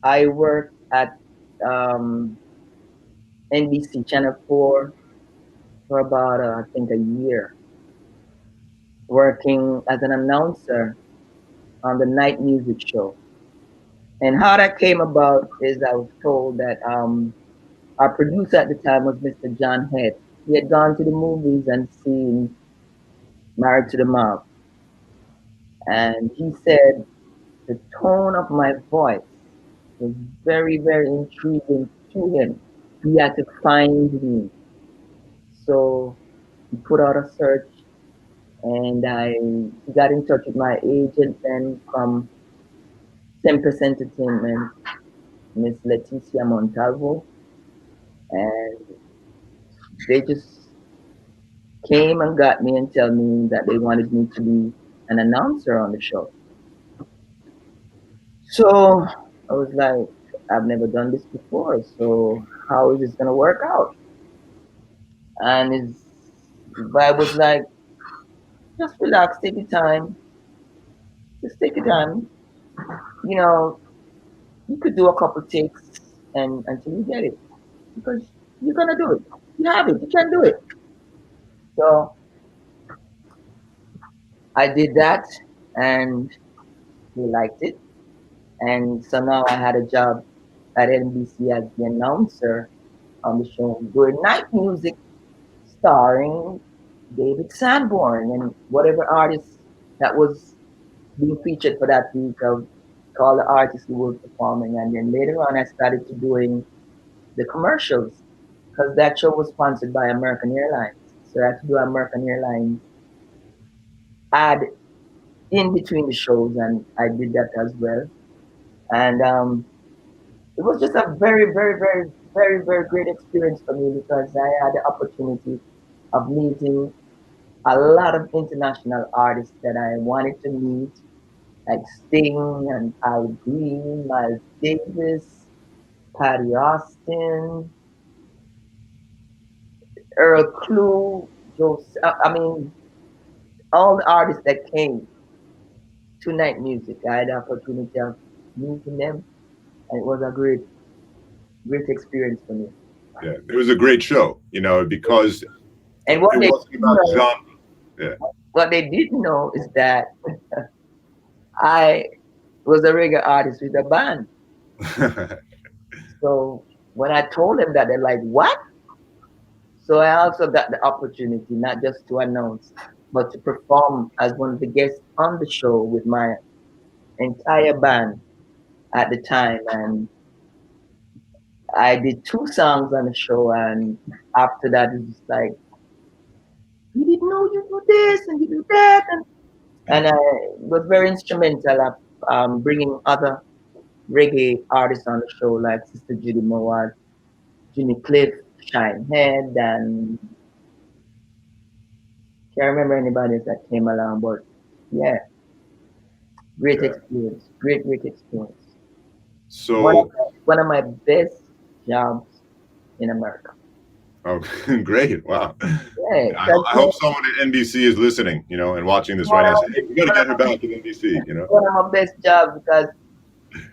I worked at um, NBC Channel 4 for about, I think, a year, working as an announcer on the night music show. And how that came about is I was told that our producer at the time was Mr. John Head. He had gone to the movies and seen Married to the Mob. And he said the tone of my voice was very, very intriguing to him. He had to find me. So he put out a search and I got in touch with my agent then from 10% Entertainment, Miss Leticia Montalvo. And they just came and got me and tell me that they wanted me to be an announcer on the show. So I was like, I've never done this before, so how is this gonna work out? And his vibe was like, just relax, take your time, just take your time. You know, you could do a couple takes and until you get it, because you're gonna do it. You have it. You can do it. So I did that, and he liked it. And so now I had a job at NBC as the announcer on the show doing night music starring David Sanborn and whatever artist that was being featured for that week of all the artists who were performing. And then later on, I started to doing the commercials because that show was sponsored by American Airlines. So I had to do American Airlines ad in between the shows, and I did that as well. And it was just a very, very, very, very, very great experience for me because I had the opportunity of meeting a lot of international artists that I wanted to meet, like Sting and Al Green, Miles Davis, Patty Austin, Earl Clue, Joe. I mean, all the artists that came to night music. I had the opportunity of meeting them, and it was a great, great experience for me. Yeah, it was a great show, because And what it they wasn't about genre. Yeah. what they didn't know is that I was a reggae artist with a band. So when I told them that, they're like, "What?" So I also got the opportunity not just to announce, but to perform as one of the guests on the show with my entire band at the time. And I did 2 songs on the show, and after that, it was like, "We didn't know you do this and you do that," and I was very instrumental of bringing other reggae artists on the show like Sister Judy Mowat, Jimmy Cliff, Shine Head, and can't remember anybody else that came along, but yeah, great Yeah. experience, great, great experience. So, One of my best jobs in America. oh, great! Wow. Yeah, I hope someone at NBC is listening, and watching this right now. Say, hey, we got to get her back at NBC. one of my best jobs because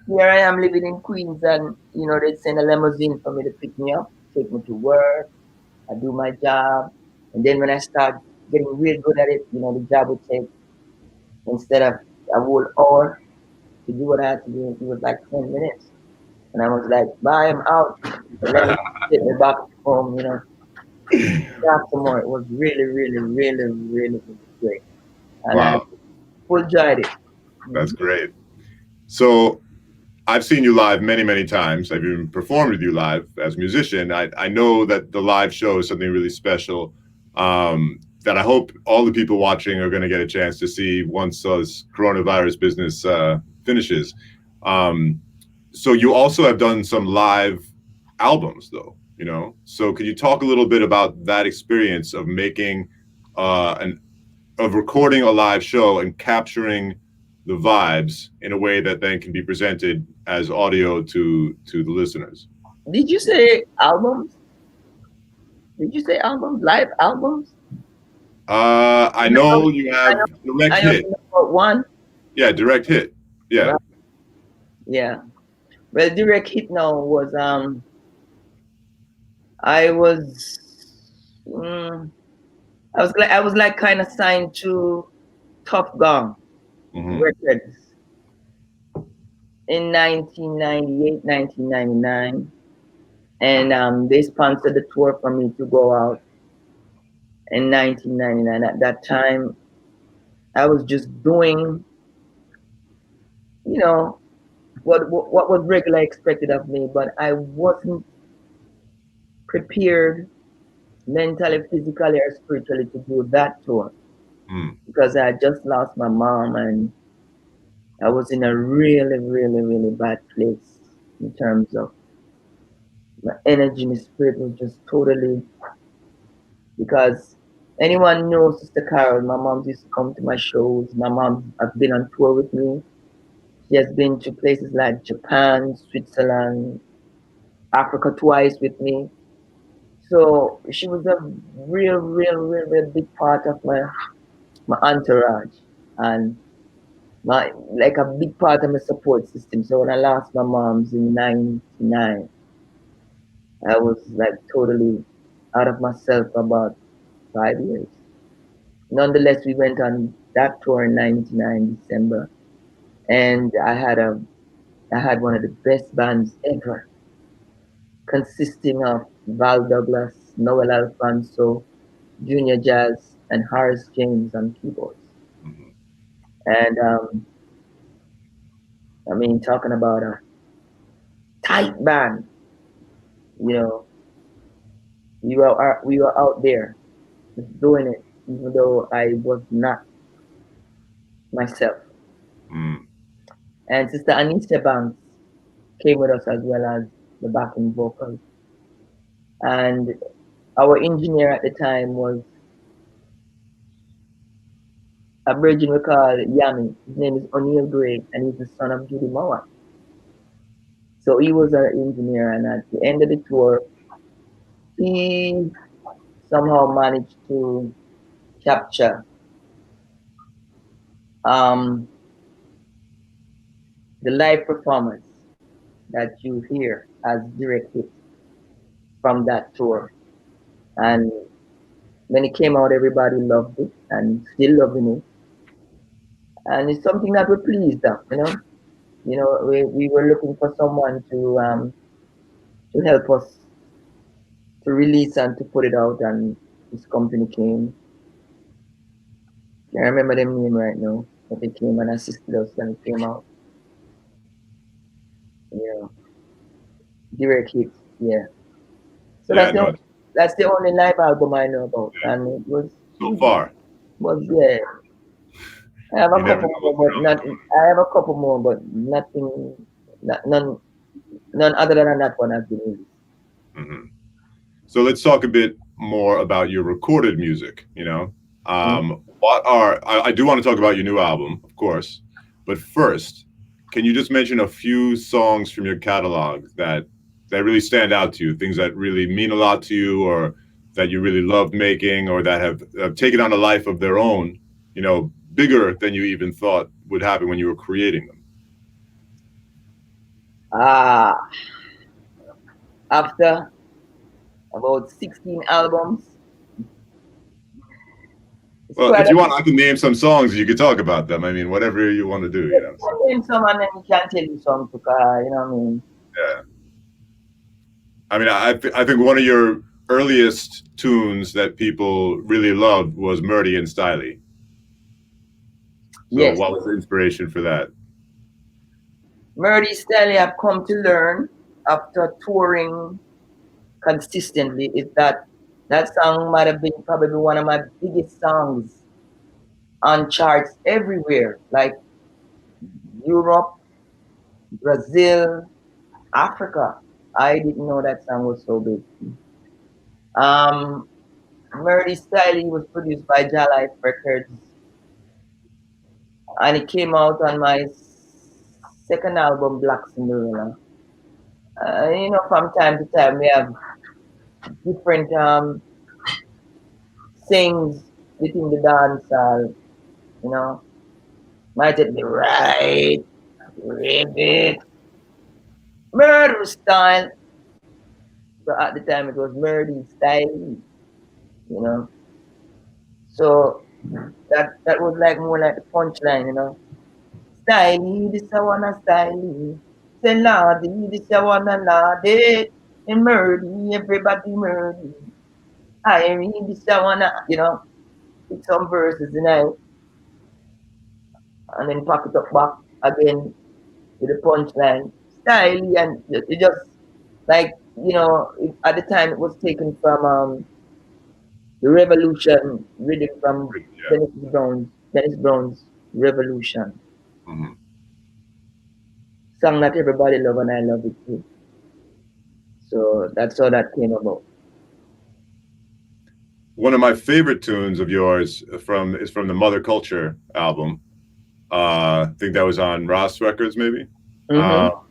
here I am living in Queens, and they send a limousine for me to pick me up, take me to work. I do my job, and then when I start getting real good at it, the job would take instead of a whole hour to do what I had to do, it was like 10 minutes, and I was like, "Bye, I'm out." Let me get me back home, After more, it was really, really, really, really, really great, and I Wow, enjoyed it. that's great. So, I've seen you live many, many times. I've even performed with you live as a musician. I know that the live show is something really special that I hope all the people watching are going to get a chance to see once this coronavirus business finishes. So you also have done some live albums, though. you know. So could you talk a little bit about that experience of making an of recording a live show and capturing the vibes in a way that then can be presented as audio to the listeners? Did you say albums? Did you say albums? Live albums? I know you I have know. direct I know hit. you know about one. Yeah, direct hit. Yeah. Right. Yeah. Well, direct hit now was I was mm, I was like kind of signed to Tough Gong Hmm. Records in 1998, 1999, and they sponsored the tour for me to go out in 1999. At that time, I was just doing, you know, what was regularly expected of me, but I wasn't prepared mentally, physically, or spiritually to do that tour Mm. because I just lost my mom and I was in a really, really, really bad place in terms of my energy, my spirit was just totally because anyone knows Sister Carol. My mom used to come to my shows. My mom has been on tour with me. She has been to places like Japan, Switzerland, Africa twice with me. So she was a real big part of my entourage and my like a big part of my support system. So when I lost my mom's in '99, I was like totally out of myself for about 5 years. Nonetheless, we went on that tour in '99 December, and I had one of the best bands ever, consisting of Val Douglas, Noel Alfonso, Junior Jazz, and Horace James on keyboards. Hmm. And I mean, talking about a tight band, you know, we were out there just doing it, even though I was not myself. Mm. And Sister Anisha Banks came with us as well as the backing vocals. And our engineer at the time was a virgin we call Yami. His name is O'Neill Gray, and he's the son of Judy Moore. So he was our engineer, and at the end of the tour, he somehow managed to capture um, the live performance that you hear as direct hit from that tour. And when it came out, everybody loved it and still loving it. And it's something that we're pleased of, you know. You know, we were looking for someone to help us to release and to put it out, and this company came. Can't remember their name right now, but they came and assisted us and it came out. You know, direct hit, yeah. So Yeah, no, that's the only live album I know about, and so far. yeah. I have a You never couple know more, what's but around the not. corner. I have a couple more, but nothing, none other than that one has been released. Hmm. So let's talk a bit more about your recorded music. You know, Mhm. I do want to talk about your new album, of course, but first, can you just mention a few songs from your catalog that really stand out to you, things that really mean a lot to you, or that you really loved making, or that have taken on a life of their own, you know, bigger than you even thought would happen when you were creating them? Ah, after about 16 albums, it's Well, quite if a you want, I can name some songs. You could talk about them. I mean, whatever you want to do, you know. So, name some and then you can tell you some to you know what I mean? yeah. I mean, I think one of your earliest tunes that people really loved was Murdy and Stiley. So, Yes. what was the inspiration for that? Murdy Stanley I've come to learn after touring consistently is that that song might have been probably one of my biggest songs on charts everywhere, like Europe, Brazil, Africa. I didn't know that song was so big. Um, Murdy Style was produced by Jalife Records, and it came out on my second album, Black Cinderella. From time to time we have different things within the dance hall. You know, might it be right, ribbit, murder style. So at the time it was Murdy Style. You know, so that was like more like the punchline. Style, this I wanna style. Say lordy, this I wanna lordy. And murdy, everybody murdy. I read this I wanna, pick some verses and then pack it up back again with the punchline. Style and it just like at the time it was taken from the Revolution reading from Yeah. Dennis Brown's Revolution. Mhm. Song that everybody love and I love it too. So that's how that came about. One of my favorite tunes of yours is from the Mother Culture album. I think that was on Ross Records, maybe. Mm-hmm.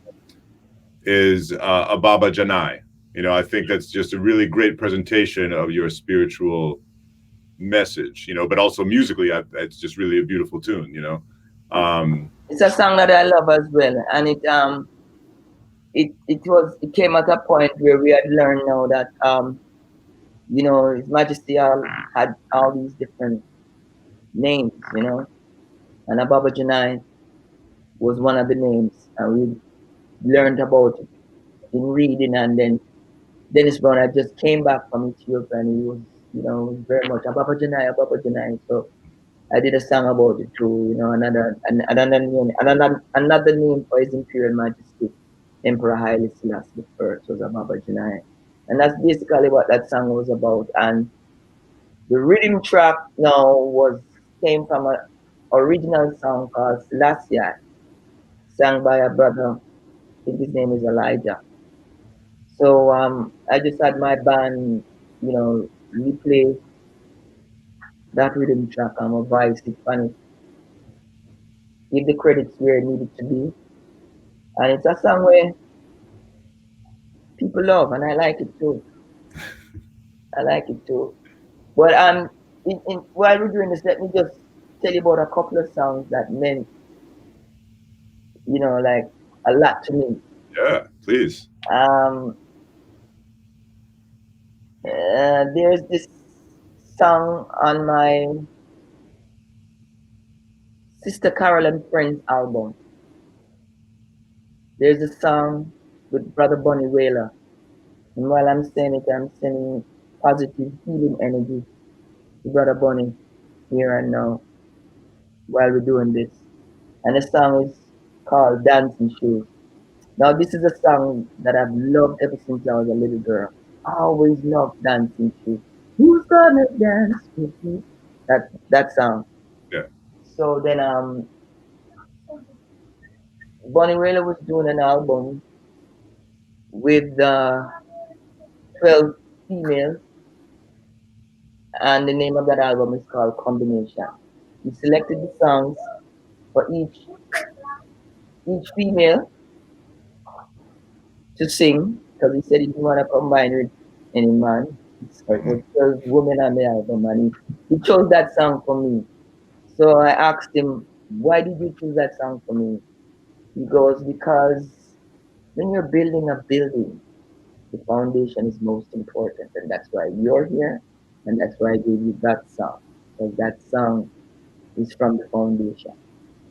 Is Ababa Janai. I think that's just a really great presentation of your spiritual message. But also musically, it's just really a beautiful tune. It's a song that I love as well, and it came at a point where we had learned now that His Majesty had all these different names, and Ababa Janai was one of the names, and we learned about it in reading, and then Dennis Brown had just came back from Ethiopia, and he was, very much Ababa Janai, Ababa Janai. So I did a song about it too, another name for His Imperial Majesty, Emperor Haile Selassie the First was Ababa Janai. And that's basically what that song was about. And the rhythm track now came from an original song called Selassie, sung by a brother, I think his name is Elijah. So I just had my band, replay that rhythm track and revise it and give the credits where it needed to be. And it's a song where people love, and I like it too. I like it too. But while we're doing this, let me just tell you about a couple of songs that meant, like a lot to me. Yeah, please. There's this song on my Sister Carol and Friends album. There's a song with Brother Bunny Wailer. And while I'm saying it, I'm sending positive healing energy to Brother Bunny here and now while we're doing this. And the song is called Dancing Shoes. Now, this is a song that I've loved ever since I was a little girl. I always loved Dancing Shoes. Who's gonna dance with me? That song. Yeah. So then Bunny Wailer was doing an album with 12 females, and the name of that album is called Combination. He selected the songs for each female to sing because he said he didn't want to combine with any man. So it was 12 women on the album, and he chose that song for me. So I asked him, why did you choose that song for me? He goes, because when you're building a building, the foundation is most important, and that's why you're here, and that's why I gave you that song, because that song is from the foundation.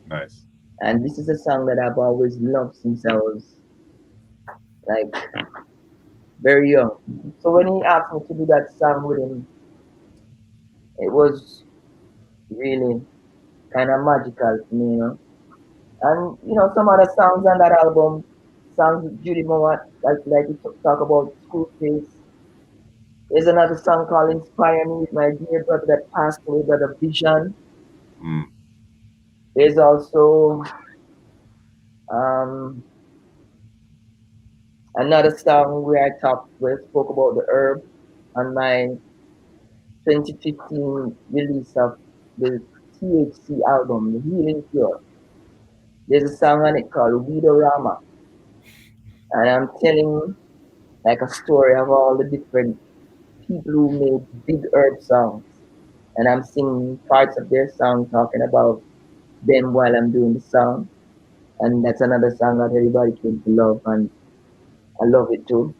Nice. And this is a song that I've always loved since I was like very young. So when he asked me to do that song with him, it was really kind of magical to me. And some other songs on that album, songs with Judy Mowat, like we talk about School Face. There's another song called Inspire Me with my dear brother that passed away, Brother Vision. Mm. There's also um, Another song where I spoke about the herb on my 2015 release of the THC album, The Healing Cure. There's a song on it called Weedorama, and I'm telling like a story of all the different people who made big herb songs, and I'm singing parts of their song talking about them while I'm doing the song, and that's another song that everybody came to love, and I love it too.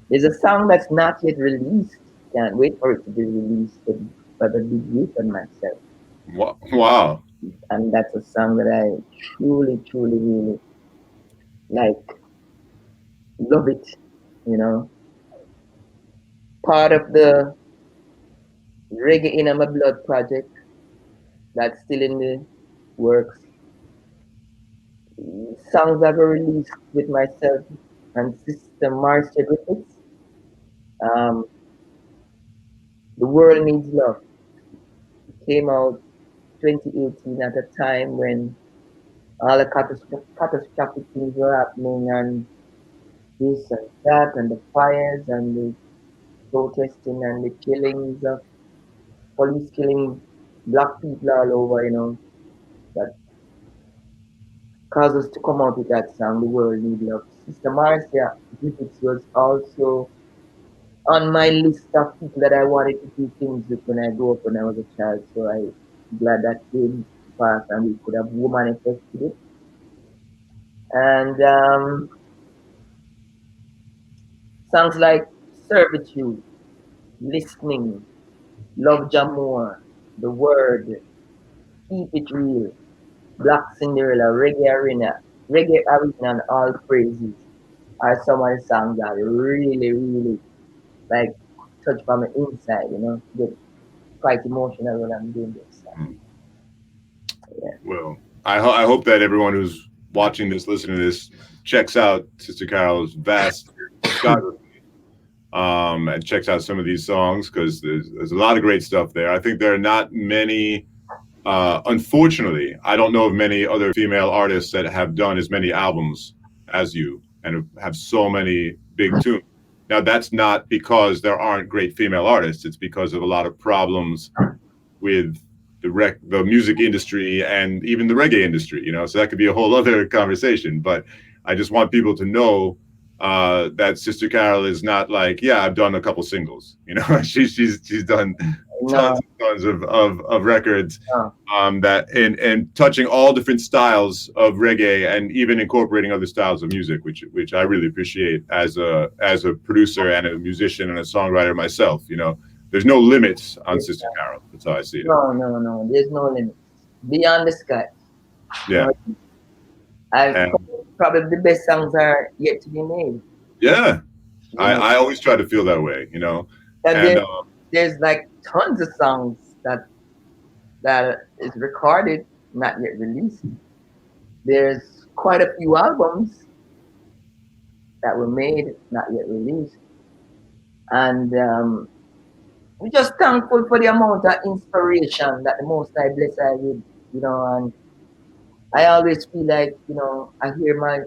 There's a song that's not yet released. Can't wait for it to be released by the Big Youth and myself. Wow. And that's a song that I truly, truly, really like, love it. You know, part of the Reggae in My Blood project that's still in the works. Songs that were released with myself and Sister Marcia Griffiths. Um, the World Needs Love came out 2018 at a time when all the catastrophic things were happening and this and that and the fires and the protesting and the killings of police killing black people all over, that caused us to come out with that song, The World Need Love. Sister Marcia Griffiths was also on my list of people that I wanted to do things with when I grew up when I was a child. So I'm glad that came to pass and we could have manifested it. And songs like Servitude, Listening, Love Jamore, The Word, Keep It Real, Black Cinderella, Reggae Arena, and All Praises are some of the songs that really, really like touch from the inside, get quite emotional when I'm doing this stuff. Yeah. Well, I hope that everyone who's watching this, listening to this, checks out Sister Carol's vast discography, and checks out some of these songs because there's a lot of great stuff there. I think there are not many. Unfortunately, I don't know of many other female artists that have done as many albums as you and have so many big tunes. Now, that's not because there aren't great female artists. It's because of a lot of problems with the music industry and even the reggae industry, so that could be a whole other conversation. But I just want people to know that Sister Carol is not like, yeah, I've done a couple singles, she's done tons and tons of records, that and touching all different styles of reggae and even incorporating other styles of music, which I really appreciate as a producer and a musician and a songwriter myself. There's no limits on Sister Carol. That's how I see it. No. There's no limits. Beyond the sky. Yeah. Probably the best songs are yet to be made. Yeah. I always try to feel that way, And there's like tons of songs that is recorded, not yet released. There's quite a few albums that were made, not yet released. And we're just thankful for the amount of inspiration that the Most High bless I with, and I always feel like, I hear my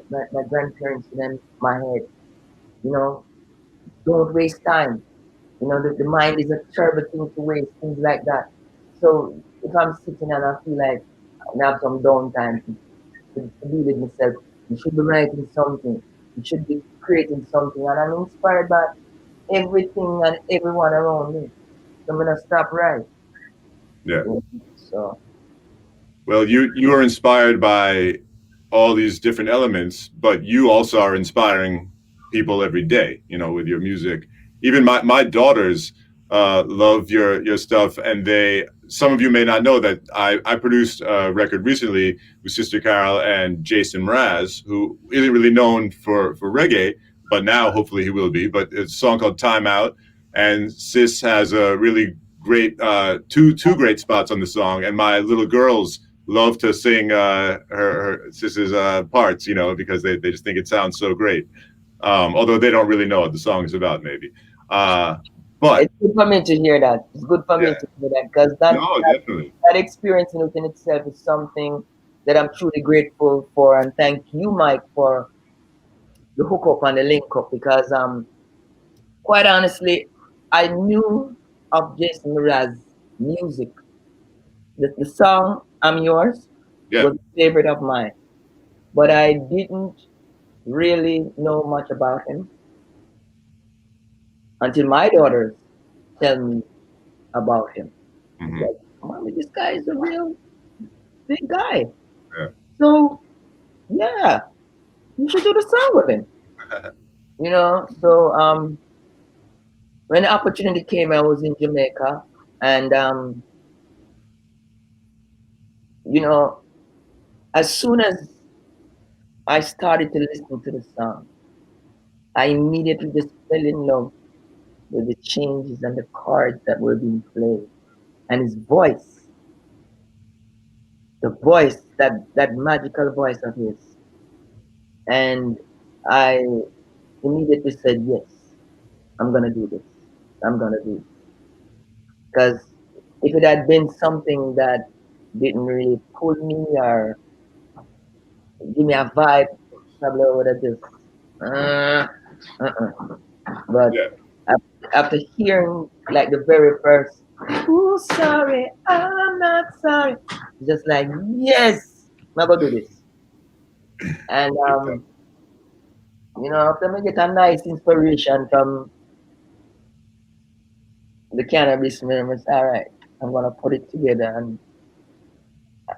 grandparents in my head, don't waste time. The mind is a terrible thing to waste, things like that. So if I'm sitting and I feel like I have some downtime to be with myself, you should be writing something, you should be creating something, and I'm inspired by everything and everyone around me. So I'm gonna stop right. Yeah. So. Well, you are inspired by all these different elements, but you also are inspiring people every day, with your music. Even my daughters love your stuff, and some of you may not know that I produced a record recently with Sister Carol and Jason Mraz, who isn't really known for reggae, but now hopefully he will be. But it's a song called Time Out, and Sis has a really great two great spots on the song, and my little girls love to sing her sis's parts, because they just think it sounds so great. Although they don't really know what the song is about, maybe. But it's good for me to hear that. It's good for me to hear that, because that experience in itself is something that I'm truly grateful for. And thank you, Mike, for the hook up and the link up because quite honestly, I knew of Jason Mraz's music. The song "I'm Yours" Yeah. was a favorite of mine, but I didn't really know much about him until my daughters tell me about him. It's Hmm. like, mommy, this guy is a real big guy. Yeah. So yeah, you should do the song with him. You know, so when the opportunity came, I was in Jamaica, and you know, as soon as I started to listen to the song, I immediately just fell in love with the changes and the chords that were being played, and his voice, the voice, that magical voice of his, and I immediately said, yes, I'm gonna do this. I'm gonna do it. Because if it had been something that didn't really pull me or give me a vibe, probably would have just, uh, uh-uh. But Yeah. after hearing like the very first, "Ooh, sorry, I'm not sorry," just like, yes, I'm gonna do this. And after me get a nice inspiration from the cannabis movement, all right, I'm gonna put it together, and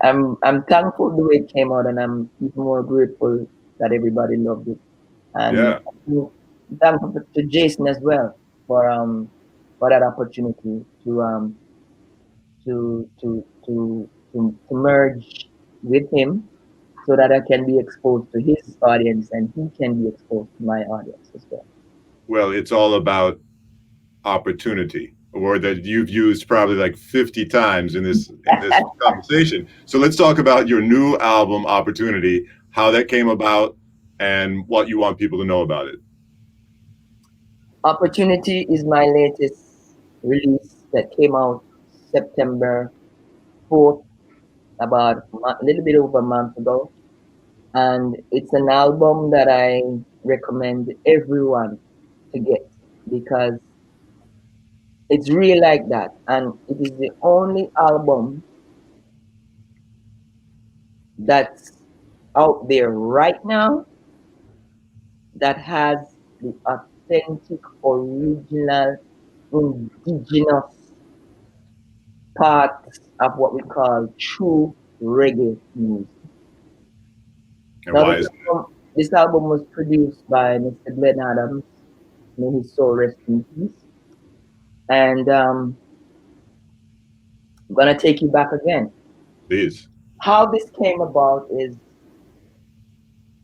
I'm thankful the way it came out, and I'm even more grateful that everybody loved it. And Yeah. I'm thankful to Jason as well for that opportunity to merge with him so that I can be exposed to his audience and he can be exposed to my audience as well. Well, it's all about opportunity, a word that you've used probably like 50 times in this conversation. So let's talk about your new album, Opportunity, how that came about, and what you want people to know about it. Opportunity is my latest release that came out September 4th, about a little bit over a month ago. And it's an album that I recommend everyone to get because it's really like that. And it is the only album that's out there right now that has the authentic, original, indigenous parts of what we call true reggae music. And Now, why is this album was produced by Mr. Glenn Adams, may his soul rest in peace. And I'm gonna take you back again. these? How this came about is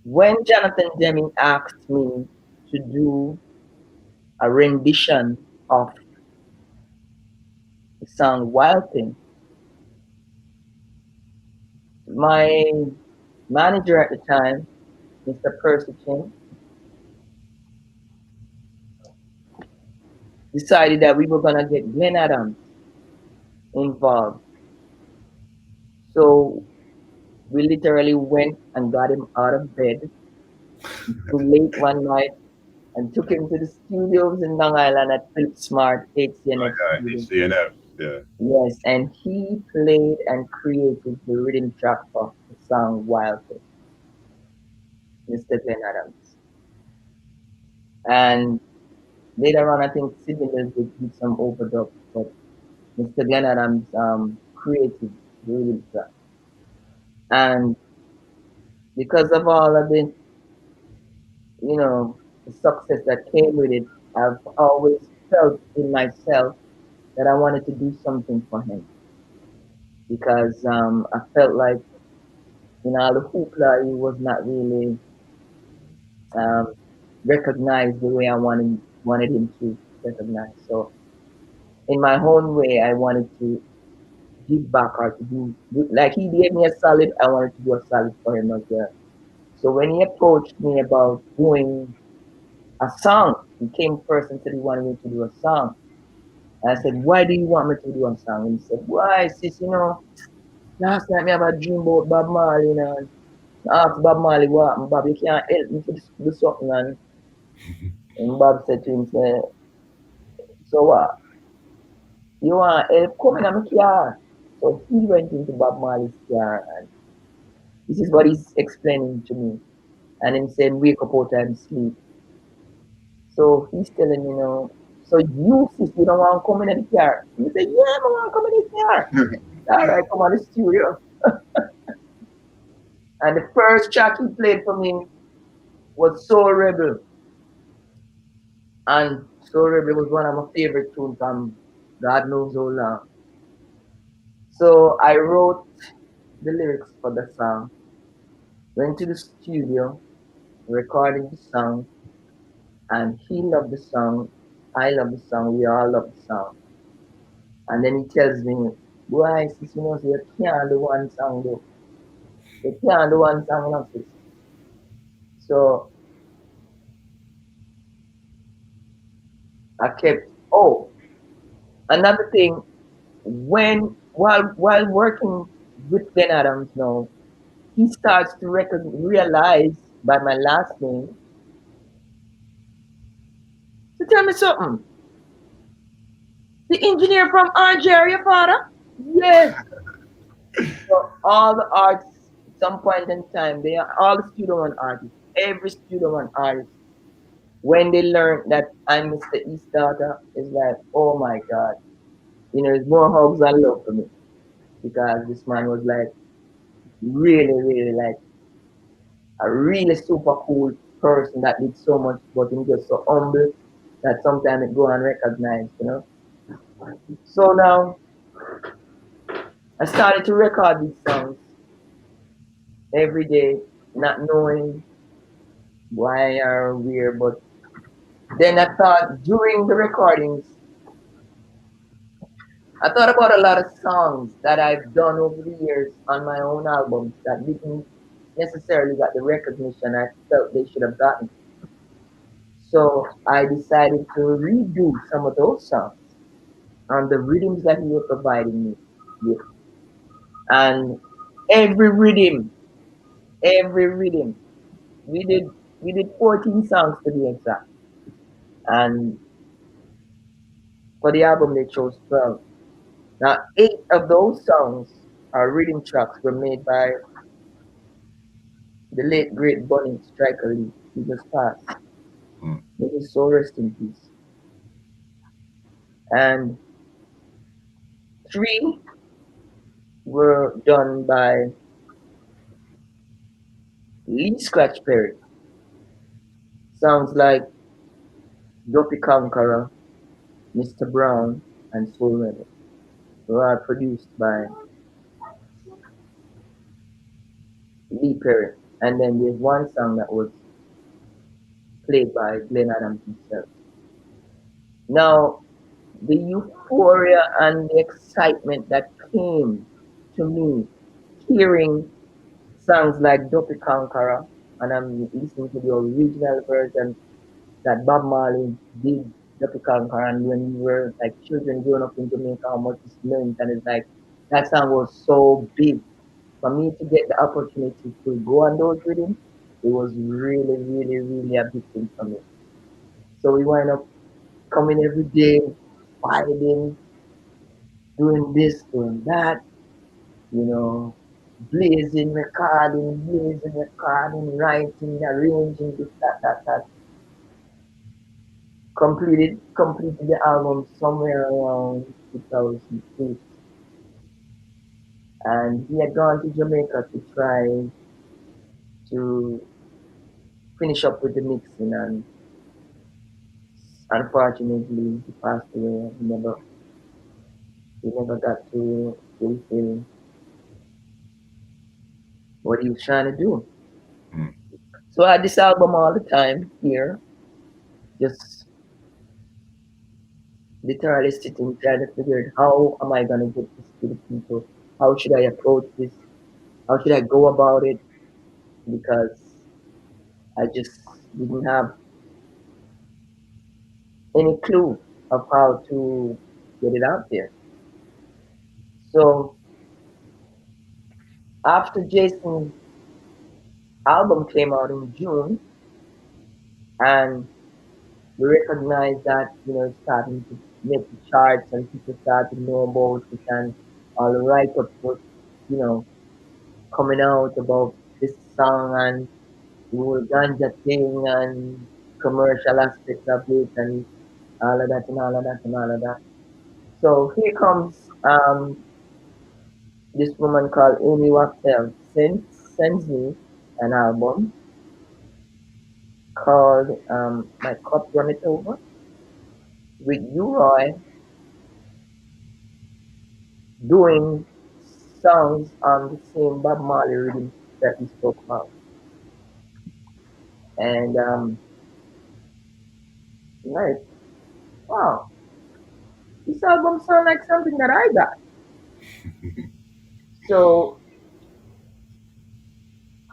when Jonathan Deming asked me to do a rendition of the song Wild Thing. My manager at the time, Mr. Percy King, decided that we were gonna get Glenn Adams involved. So we literally went and got him out of bed too late one night and took him to the studios in Long Island at Philip Smart HCNF studio. CNF. Yeah. Yes, and he played and created the rhythm track for the song Wild Thing, Mr. Glenn Adams. And later on, I think Sidney Mills did some overdub, but Mr. Glenn Adams created the rhythm track. And because of all of the success that came with it, I've always felt in myself that I wanted to do something for him because I felt like all the hoopla he was not really um, recognized the way I wanted him to recognize. So in my own way, I wanted to give back or to do like he gave me a solid. I wanted to do a solid for him as well. So when he approached me about doing a song, he came first and said he wanted me to do a song. And I said, "Why do you want me to do a song?" And he said, "Why, sis? Last night me have a dream about Bob Marley, I asked Bob Marley what happened. Bob, you can't help me to do something. And Bob said to him, say, so what? You want help? Come in my car. So he went into Bob Marley's car and this is what he's explaining to me. And him saying, wake up out and sleep. So he's telling me, so you sis, you don't want to come in the car. He said, yeah, I want to come in the car. All right, come on the studio. And the first track he played for me was Soul Rebel. And Soul Rebel was one of my favorite tunes from God knows how long. So I wrote the lyrics for the song, went to the studio, recorded the song, and he loved the song. I love the song. We all love the song. And then he tells me, boy, sis, so you can't do one song though. You can't do one song, sis. So I kept, oh, another thing, while working with Ben Adams now, he starts to realize by my last name. So tell me something. The engineer from RJ are your father? Yes. So all the artists, at some point in time, they are all the Studio One artists. Every Studio One artist, when they learn that I'm Mr. East Daughter, is like, oh my God. It's more hugs and love for me. Because this man was like really, really like a really super cool person that did so much, but he's just so humble that sometimes it go unrecognized. So now I started to record these songs every day, not knowing why or where, but then I thought during the recordings, I thought about a lot of songs that I've done over the years on my own albums that didn't necessarily got the recognition I felt they should have gotten. So I decided to redo some of those songs on the rhythms that he was providing me with. And every rhythm, every rhythm, we did we did 14 songs to be exact. And for the album they chose 12. Now 8 of those songs are rhythm tracks were made by the late great Bunny Striker Lee. He just passed. May his soul rest in peace. And 3 were done by Lee Scratch Perry. Sounds like Dopey Conqueror, Mr. Brown, and Soul Rebel. They were all produced by Lee Perry. And then there's one song that was played by Glenn Adams himself. Now, the euphoria and the excitement that came to me hearing songs like Dopey Conqueror, and I'm listening to the original version that Bob Marley did Dopey Conqueror, and when we were like children growing up in Jamaica, how much it's meant, and it's like that song was so big. For me to get the opportunity to go on those rhythms, it was really, really, really a big thing for me. So we wind up coming every day, fighting, doing this, doing that, you know, blazing recording, writing, arranging this, that. Completed the album somewhere around 2006. And he had gone to Jamaica to try to finish up with the mixing, and unfortunately he passed away. He never got to fulfill what he was trying to do. So I had this album all the time here, just literally sitting trying to figure out how am I gonna get this to the people? How should I approach this? How should I go about it? Because I just didn't have any clue of how to get it out there. So after Jason album came out in June, and we recognized that it's starting to make the charts and people start to know about it, and all the write-ups was you know coming out about this song and the whole ganja thing and commercial aspects of it and all of that and all of that and all of that. So here comes this woman called Amy Waxel sends me an album called My Cup Runneth Over with you, Roy, doing songs on the same Bob Marley rhythm that we spoke about. And like, wow, this album sounds like something that I got. So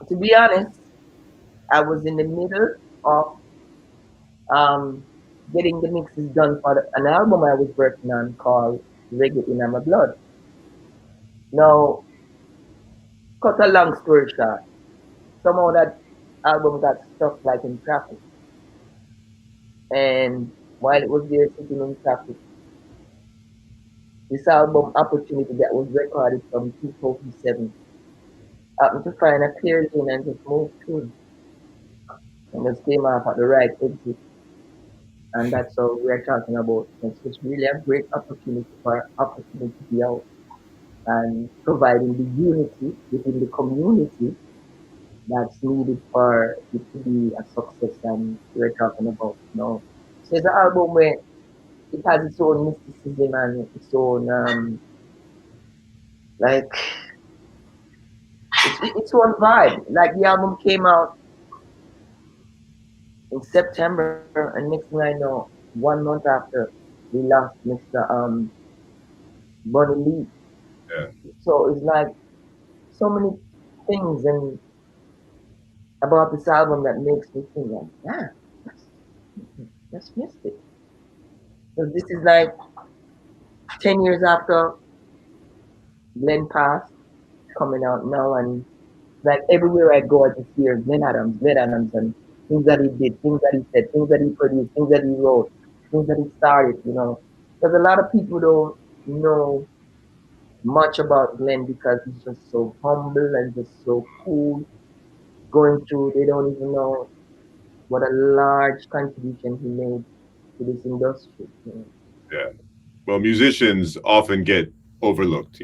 to be honest, I was in the middle of um, getting the mixes done for an album I was working on called Reggae in My Blood. Now, cut a long story short, somehow that album got stuck like in traffic. And while it was there sitting in traffic, this album opportunity that was recorded from 2007 happened to find a clear lane and just moved through and just came off at the right exit. And that's what we're talking about. It's just really a great opportunity to be out and providing the unity within the community that's needed for it to be a success and we're talking about. So it's an album where it has its own mysticism and its own like its own vibe. Like the album came out in September and next thing I know, 1 month after we lost Mr. Bunny Lee. Yeah. So it's like so many things and about this album that makes me think like, yeah, that's, that's mystic. So this is like 10 years after Glenn passed, coming out now, and like everywhere I go, I just hear Glenn Adams, and things that he did, things that he said, things that he produced, things that he wrote, things that he started. Because a lot of people don't know much about Glenn because he's just so humble and just so cool. Going through, they don't even know what a large contribution he made to this industry. Yeah. Well, musicians often get overlooked,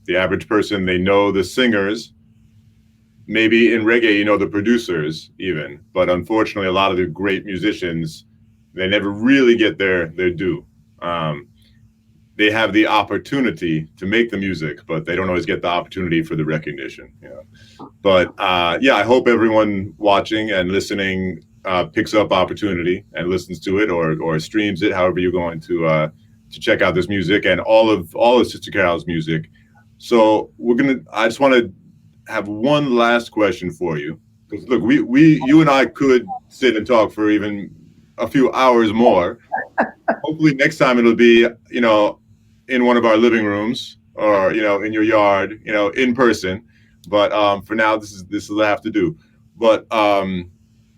The average person, they know the singers, maybe in reggae, the producers even, but unfortunately, a lot of the great musicians, they never really get their due. Um, they have the opportunity to make the music, but they don't always get the opportunity for the recognition. But yeah, I hope everyone watching and listening picks up opportunity and listens to it or streams it, however you're going to check out this music and all of Sister Carol's music. So I just want to have one last question for you. Because look, you and I could sit and talk for even a few hours more. Hopefully next time it'll be, in one of our living rooms or, in your yard, in person. But for now, this is what I have to do. But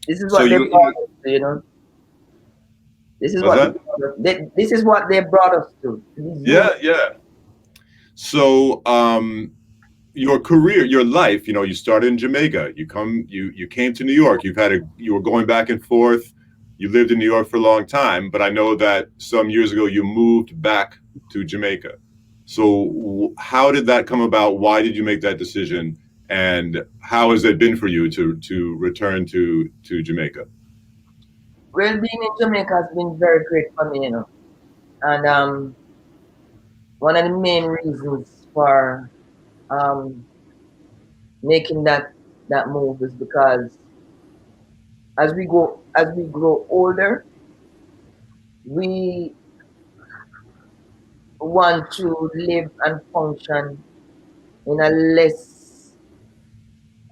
This is so what they you brought us to. This is was what that? this is what they brought us to. Yeah. So your career, your life, you started in Jamaica. You came to New York. You were going back and forth. You lived in New York for a long time, but I know that some years ago you moved back to Jamaica. So how did that come about? Why did you make that decision? And how has it been for you to return to Jamaica? Well, being in Jamaica has been very great for me. And one of the main reasons for um making that move is because as we grow older, we want to live and function in a less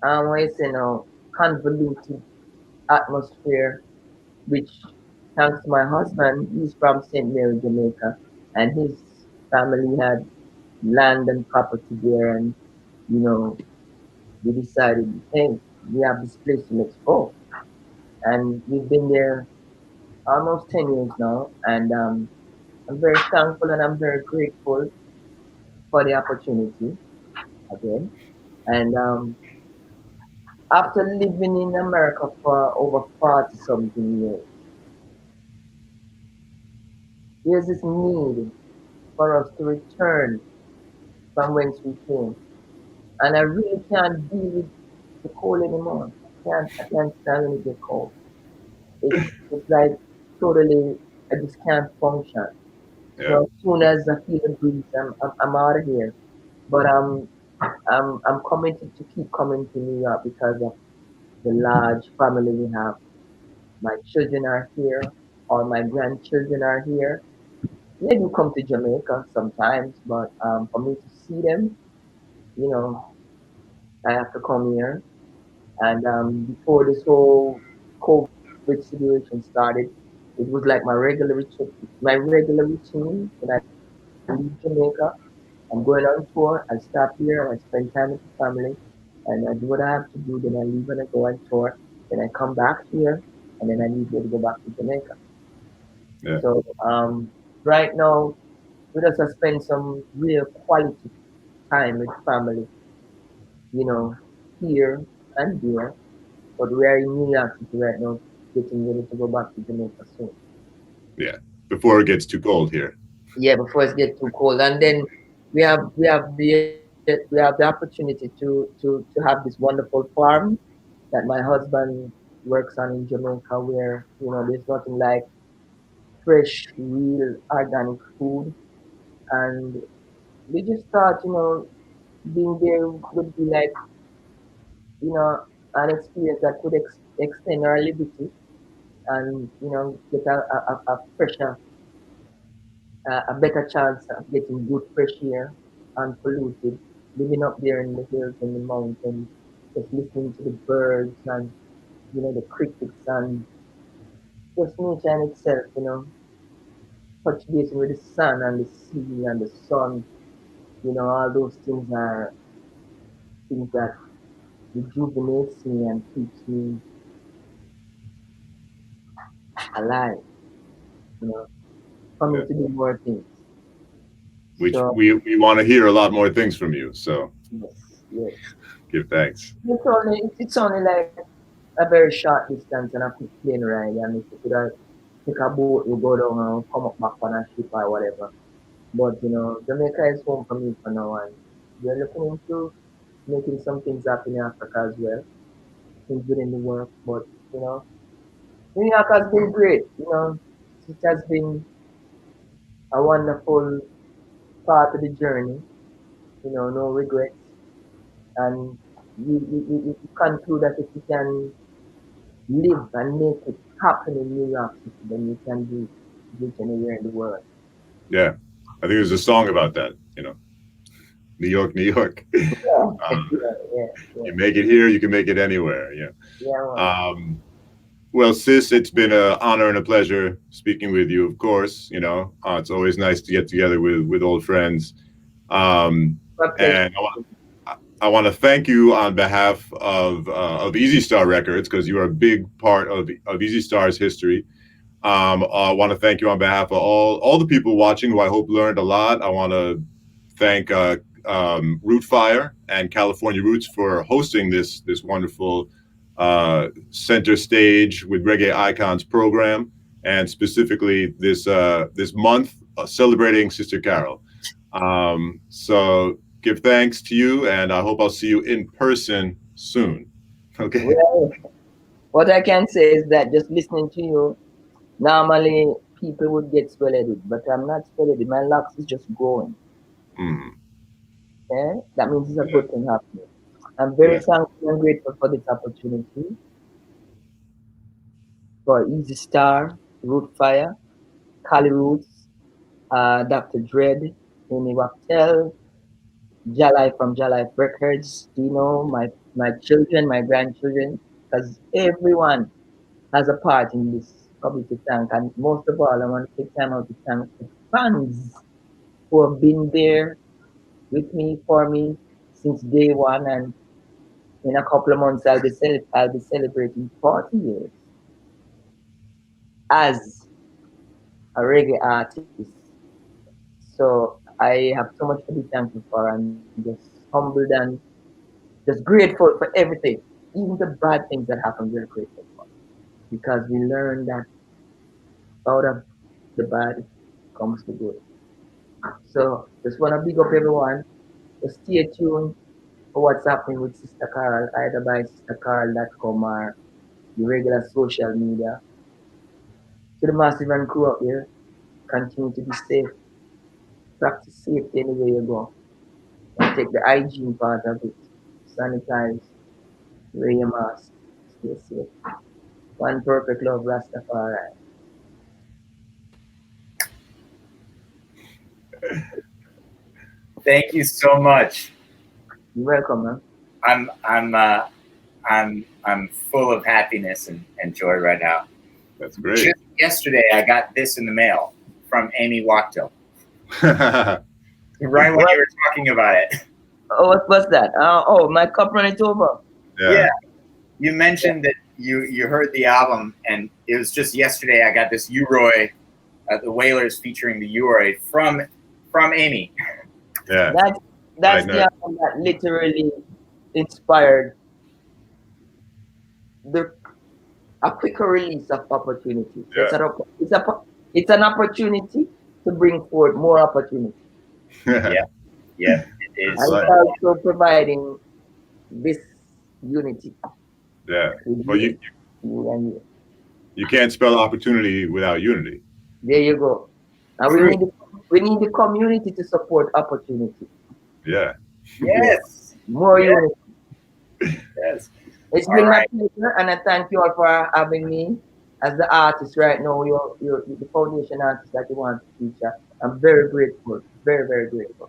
what you say now, convoluted atmosphere, which thanks to my husband, he's from St. Mary, Jamaica, and his family had land and property there, and you know, we decided, hey, we have this place to explore, and we've been there almost 10 years now, and I'm very thankful and I'm very grateful for the opportunity again. And after living in America for over 40 something years, there's this need for us to return from whence we came. And I really can't deal with the cold anymore. I can't stand when it gets cold. It's like totally, I just can't function. Yeah. So as soon as I feel the breeze, I'm out of here. But I'm committed to keep coming to New York because of the large family we have. My children are here, all my grandchildren are here. They do come to Jamaica sometimes, but for me to see them, you know, I have to come here. And before this whole COVID situation started, it was like my regular routine. When I leave Jamaica, I'm going on tour. I stop here. I spend time with the family, and I do what I have to do. Then I leave and I go on tour. Then I come back here, and then I leave here to go back to Jamaica. Yeah. So right now, we just spend some real quality time with family, you know, here and there. But we are in New York City right now, getting ready to go back to Jamaica soon. Yeah. Before it gets too cold here. Yeah, before it gets too cold, and then we have the opportunity to have this wonderful farm that my husband works on in Jamaica, where there's nothing like fresh, real, organic food, and we just thought being there would be like an experience that could extend our liberty and get a fresher, a better chance of getting good fresh air, unpolluted, living up there in the hills and the mountains, just listening to the birds and the crickets and just nature in itself, touch basing with the sun and the sea and the sun, all those things are things that rejuvenates me and keeps me alive, you know, for me Yeah. to do more things. Which So we want to hear a lot more things from you. So yes, yes. give thanks. It's only like a very short distance and a quick plane ride, and if you could take a boat, you go down and come up back on a ship or whatever. But Jamaica is home for me for now, and we're looking into making some things happen in Africa as well, things within the work. But you know, New York has been great. It has been a wonderful part of the journey. No regrets, and you conclude that if you can live and make it happen in New York City, then you can do it anywhere in the world. Yeah. I think there's a song about that. New York, New York. Yeah, Um, yeah, yeah, yeah, you make it here, you can make it anywhere. Yeah. yeah, man. Um, well, sis, it's been an honor and a pleasure speaking with you. Of course, it's always nice to get together with old friends. Um, My pleasure. and I want to thank you on behalf of Easy Star Records because you are a big part of Easy Star's history. I want to thank you on behalf of all the people watching who I hope learned a lot. I want to thank Root Fire and California Roots for hosting this wonderful center stage with Reggae Icons program, and specifically this month celebrating Sister Carol. So give thanks to you, and I hope I'll see you in person soon. Okay. Well, what I can say is that just listening to you, normally people would get swell-headed, but I'm not swell-headed. My locks is just growing. Mm, That means it's a yeah. good thing happening. I'm very Yes. thankful and grateful for this opportunity for Easy Star, Root Fire, Cali Roots, Dr. Dread, Amy Wachtel, Jalai from Jalai Records, my children, my grandchildren, because everyone has a part in this community tank. And most of all, I want to take time out to thank the fans who have been there with me, for me, since day one. And In a couple of months, I'll be celebrating 40 years as a reggae artist. So I have so much to be thankful for, and just humbled and just grateful for everything, even the bad things that happen. We're grateful for because we learn that out of the bad comes the good. So just want to big up everyone. Just stay tuned for what's happening with Sister Carol, either by sistercarol.com or the regular social media. To the massive and crew up here, continue to be safe. Practice safety anywhere you go. And take the hygiene part of it. Sanitize, wear your mask, stay safe. One perfect love, Rastafari. Thank you so much. You're welcome, man. I'm full of happiness and joy right now. That's great. Just yesterday, I got this in the mail from Amy Wachtel. Right when you were talking about it. Oh, what was that? My cup running over. Yeah. You mentioned that you heard the album, and it was just yesterday I got this U-Roy, the Wailers featuring the U-Roy from Amy. Yeah. That's the album that literally inspired a quicker release of opportunity. Yeah. It's an opportunity to bring forward more opportunity. Yeah, it is. And it's also providing this unity. Yeah. Well, you can't spell opportunity without unity. There you go. And we need the community to support opportunity. Yeah. Yes. More unity. Yes. It's been my pleasure, and I thank you all for having me as the artist right now. You're the foundation artist that you want to feature. I'm very grateful. Very, very grateful.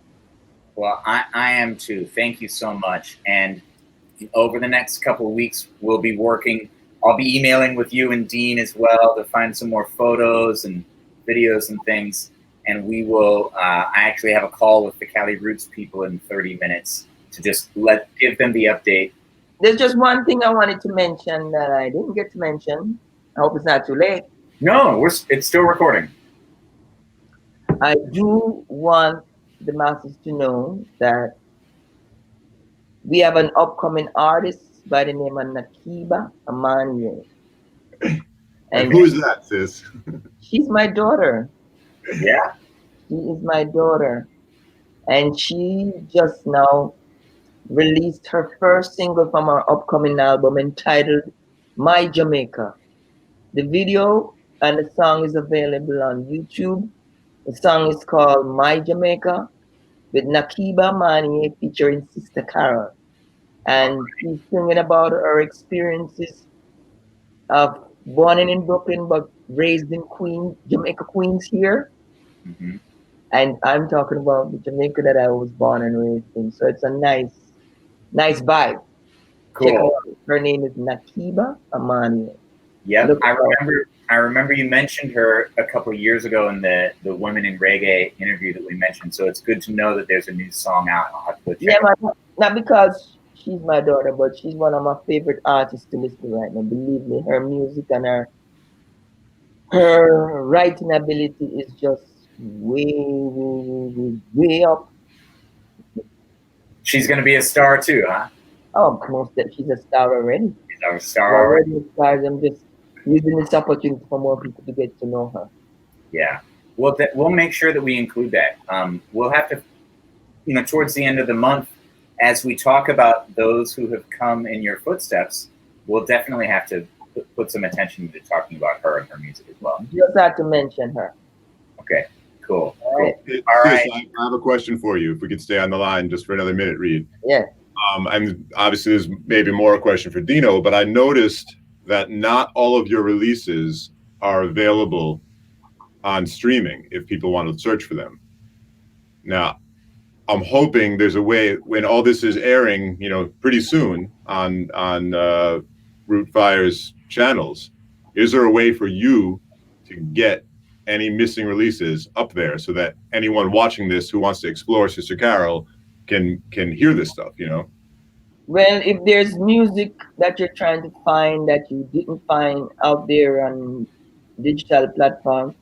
Well, I am too. Thank you so much. And over the next couple of weeks, we'll be working. I'll be emailing with you and Dean as well to find some more photos and videos and things. And we will, I actually have a call with the Cali Roots people in 30 minutes to just give them the update. There's just one thing I wanted to mention that I didn't get to mention. I hope it's not too late. No, it's still recording. I do want the masses to know that we have an upcoming artist by the name of Nakiba Amani. And who is that, sis? She's my daughter. Yeah. She is my daughter. And she just now released her first single from our upcoming album entitled My Jamaica. The video and the song is available on YouTube. The song is called My Jamaica with Nakiba Mani featuring Sister Carol. And she's singing about her experiences of born in Brooklyn but raised in Queens, Jamaica, Queens here. Mm-hmm. And I'm talking about the Jamaica that I was born and raised in. So it's a nice vibe. Cool. Check her out. Her name is Nakiba Amani. Yep, I remember you mentioned her a couple of years ago in the Women in Reggae interview that we mentioned. So it's good to know that there's a new song out. I'll have to check it. Not because she's my daughter, but she's one of my favorite artists to listen to right now. Believe me, her music and her writing ability is just way up. She's gonna be a star too, huh? Oh, she's a star already. She's a star already. I'm just using this opportunity for more people to get to know her. Yeah, we'll make sure that we include that. We'll have to, towards the end of the month, as we talk about those who have come in your footsteps, we'll definitely have to put some attention to talking about her and her music as well. Just have to mention her. Okay, cool. All right. All right. I have a question for you. If we could stay on the line just for another minute, Reed. Yeah. And obviously there's maybe more a question for Dino, but I noticed that not all of your releases are available on streaming if people want to search for them. Now, I'm hoping there's a way when all this is airing, pretty soon on Root Fire's channels. Is there a way for you to get any missing releases up there so that anyone watching this who wants to explore Sister Carol can hear this stuff? Well, if there's music that you're trying to find that you didn't find out there on digital platform,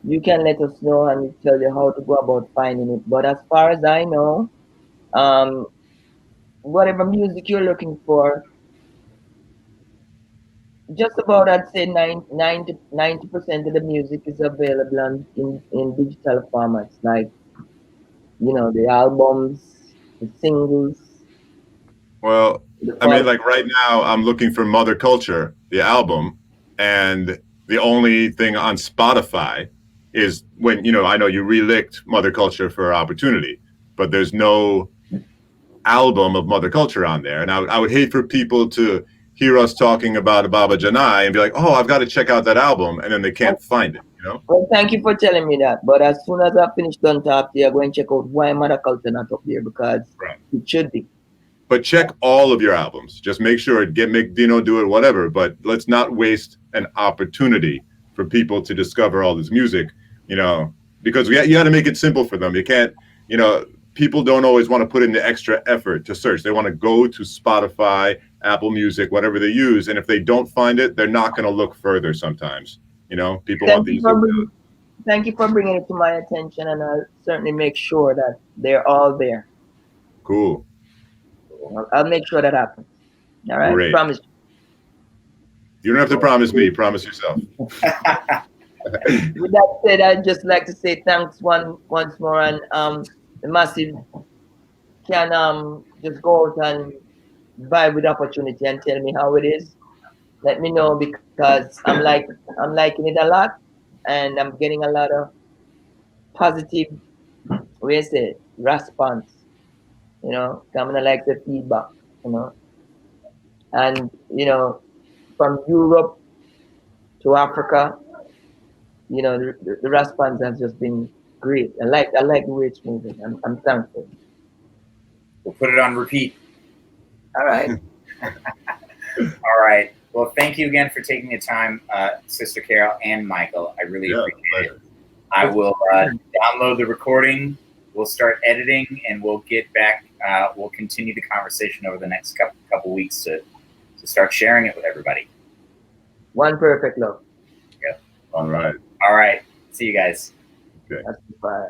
you can let us know and we'll tell you how to go about finding it. But as far as I know, um, whatever music you're looking for, just about I'd say 90% of the music is available in digital formats, like the albums, the singles, Well, the I mean, quality. like right now, I'm looking for Mother Culture, the album, and the only thing on Spotify is when, I know you relicked Mother Culture for Opportunity, but there's no album of Mother Culture on there. And I would hate for people to hear us talking about Baba Janai and be like, oh, I've got to check out that album, and then they can't find it. Well, thank you for telling me that. But as soon as I finish Untitled, you're going to check out why Mother Culture not up there because Right. it should be. But check all of your albums. Just make sure make Dino do it, whatever. But let's not waste an opportunity for people to discover all this music, because you got to make it simple for them. You can't, people don't always want to put in the extra effort to search. They want to go to Spotify, Apple Music, whatever they use. And if they don't find it, they're not going to look further sometimes. People want these. Thank you for bringing it to my attention, and I'll certainly make sure that they're all there. Cool. I'll make sure that happens. All right, Great. promise. You don't have to promise me. Promise yourself. With that said, I'd just like to say thanks once more, and the Massive can just go out and vibe with Opportunity and tell me how it is. Let me know because I'm liking it a lot, and I'm getting a lot of positive, response. Coming like the feedback. And from Europe to Africa, the response has just been great. I like the way it's moving. I'm thankful. We'll put it on repeat. All right. All right. Well, thank you again for taking the time, Sister Carol and Michael. I really appreciate it. I will download the recording. We'll start editing, and we'll get back. We'll continue the conversation over the next couple weeks to start sharing it with everybody. One perfect love. Yeah. All right. All right. See you guys. Okay. That's fine.